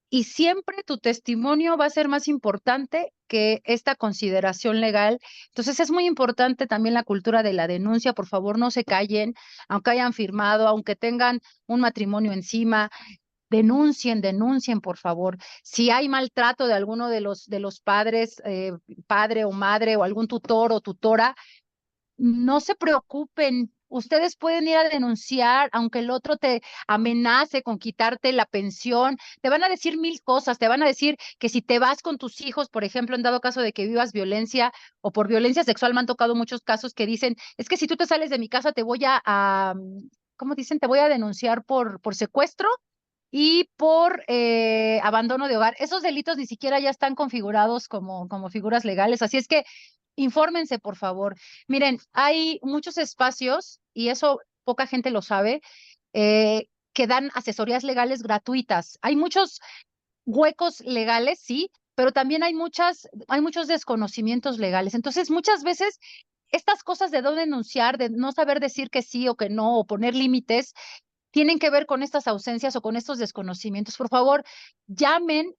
y siempre tu testimonio va a ser más importante que esta consideración legal. Entonces es muy importante también la cultura de la denuncia. Por favor, no se callen, aunque hayan firmado, aunque tengan un matrimonio encima. Denuncien, denuncien, por favor. Si hay maltrato de alguno de los padres, padre o madre, o algún tutor o tutora, no se preocupen. Ustedes pueden ir a denunciar, aunque el otro te amenace con quitarte la pensión. Te van a decir mil cosas. Te van a decir que si te vas con tus hijos, por ejemplo, en dado caso de que vivas violencia o por violencia sexual, me han tocado muchos casos que dicen, es que si tú te sales de mi casa, te voy ¿cómo dicen? Te voy a denunciar por secuestro y por abandono de hogar. Esos delitos ni siquiera ya están configurados como figuras legales. Así es que infórmense, por favor. Miren, hay muchos espacios, y eso poca gente lo sabe, que dan asesorías legales gratuitas. Hay muchos huecos legales, sí, pero también hay muchos desconocimientos legales. Entonces, muchas veces estas cosas de no denunciar, de no saber decir que sí o que no, o poner límites, tienen que ver con estas ausencias o con estos desconocimientos. Por favor, llamen.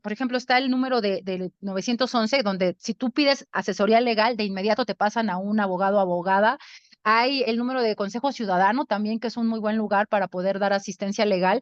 Por ejemplo, está el número de 911, donde si tú pides asesoría legal, de inmediato te pasan a un abogado o abogada. Hay el número de Consejo Ciudadano también, que es un muy buen lugar para poder dar asistencia legal.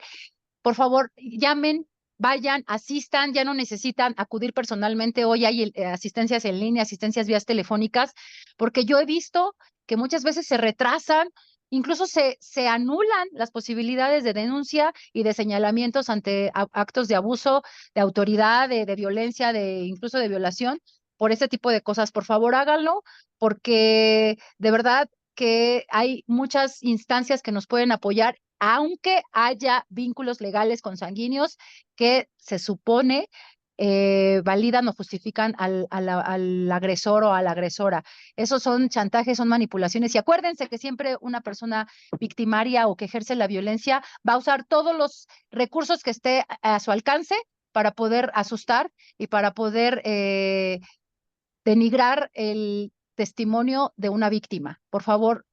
Por favor, llamen, vayan, asistan, ya no necesitan acudir personalmente. Hoy hay asistencias en línea, asistencias vías telefónicas, porque yo he visto que muchas veces se retrasan, incluso se anulan las posibilidades de denuncia y de señalamientos ante actos de abuso, de autoridad, de violencia, incluso de violación, por ese tipo de cosas. Por favor, háganlo, porque de verdad que hay muchas instancias que nos pueden apoyar, aunque haya vínculos legales consanguíneos que se supone validan o justifican al agresor o a la agresora. Esos son chantajes, son manipulaciones. Y acuérdense que siempre una persona victimaria o que ejerce la violencia va a usar todos los recursos que esté a su alcance para poder asustar y para poder denigrar el testimonio de una víctima. Por favor,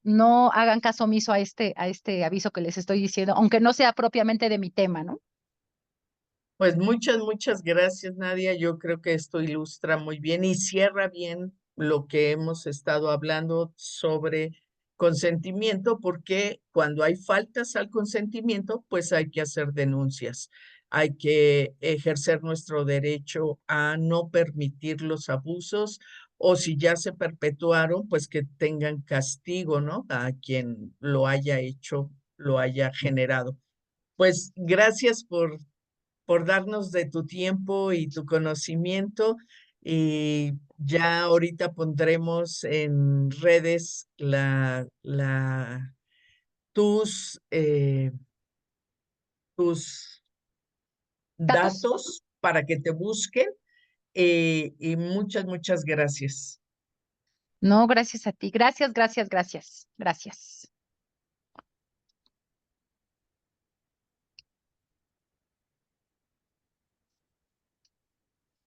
no hagan caso omiso a este aviso que les estoy diciendo, aunque no sea propiamente de mi tema, ¿no? Pues muchas gracias, Nadia. Yo creo que esto ilustra muy bien y cierra bien lo que hemos estado hablando sobre consentimiento, porque cuando hay faltas al consentimiento, pues hay que hacer denuncias. Hay que ejercer nuestro derecho a no permitir los abusos o si ya se perpetuaron, pues que tengan castigo, ¿no? A quien lo haya hecho, lo haya generado. Pues gracias por darnos de tu tiempo y tu conocimiento. Y ya ahorita pondremos en redes tus, tus ¿Datos? datos para que te busquen. Y muchas gracias. No, gracias a ti. Gracias, gracias, gracias. Gracias.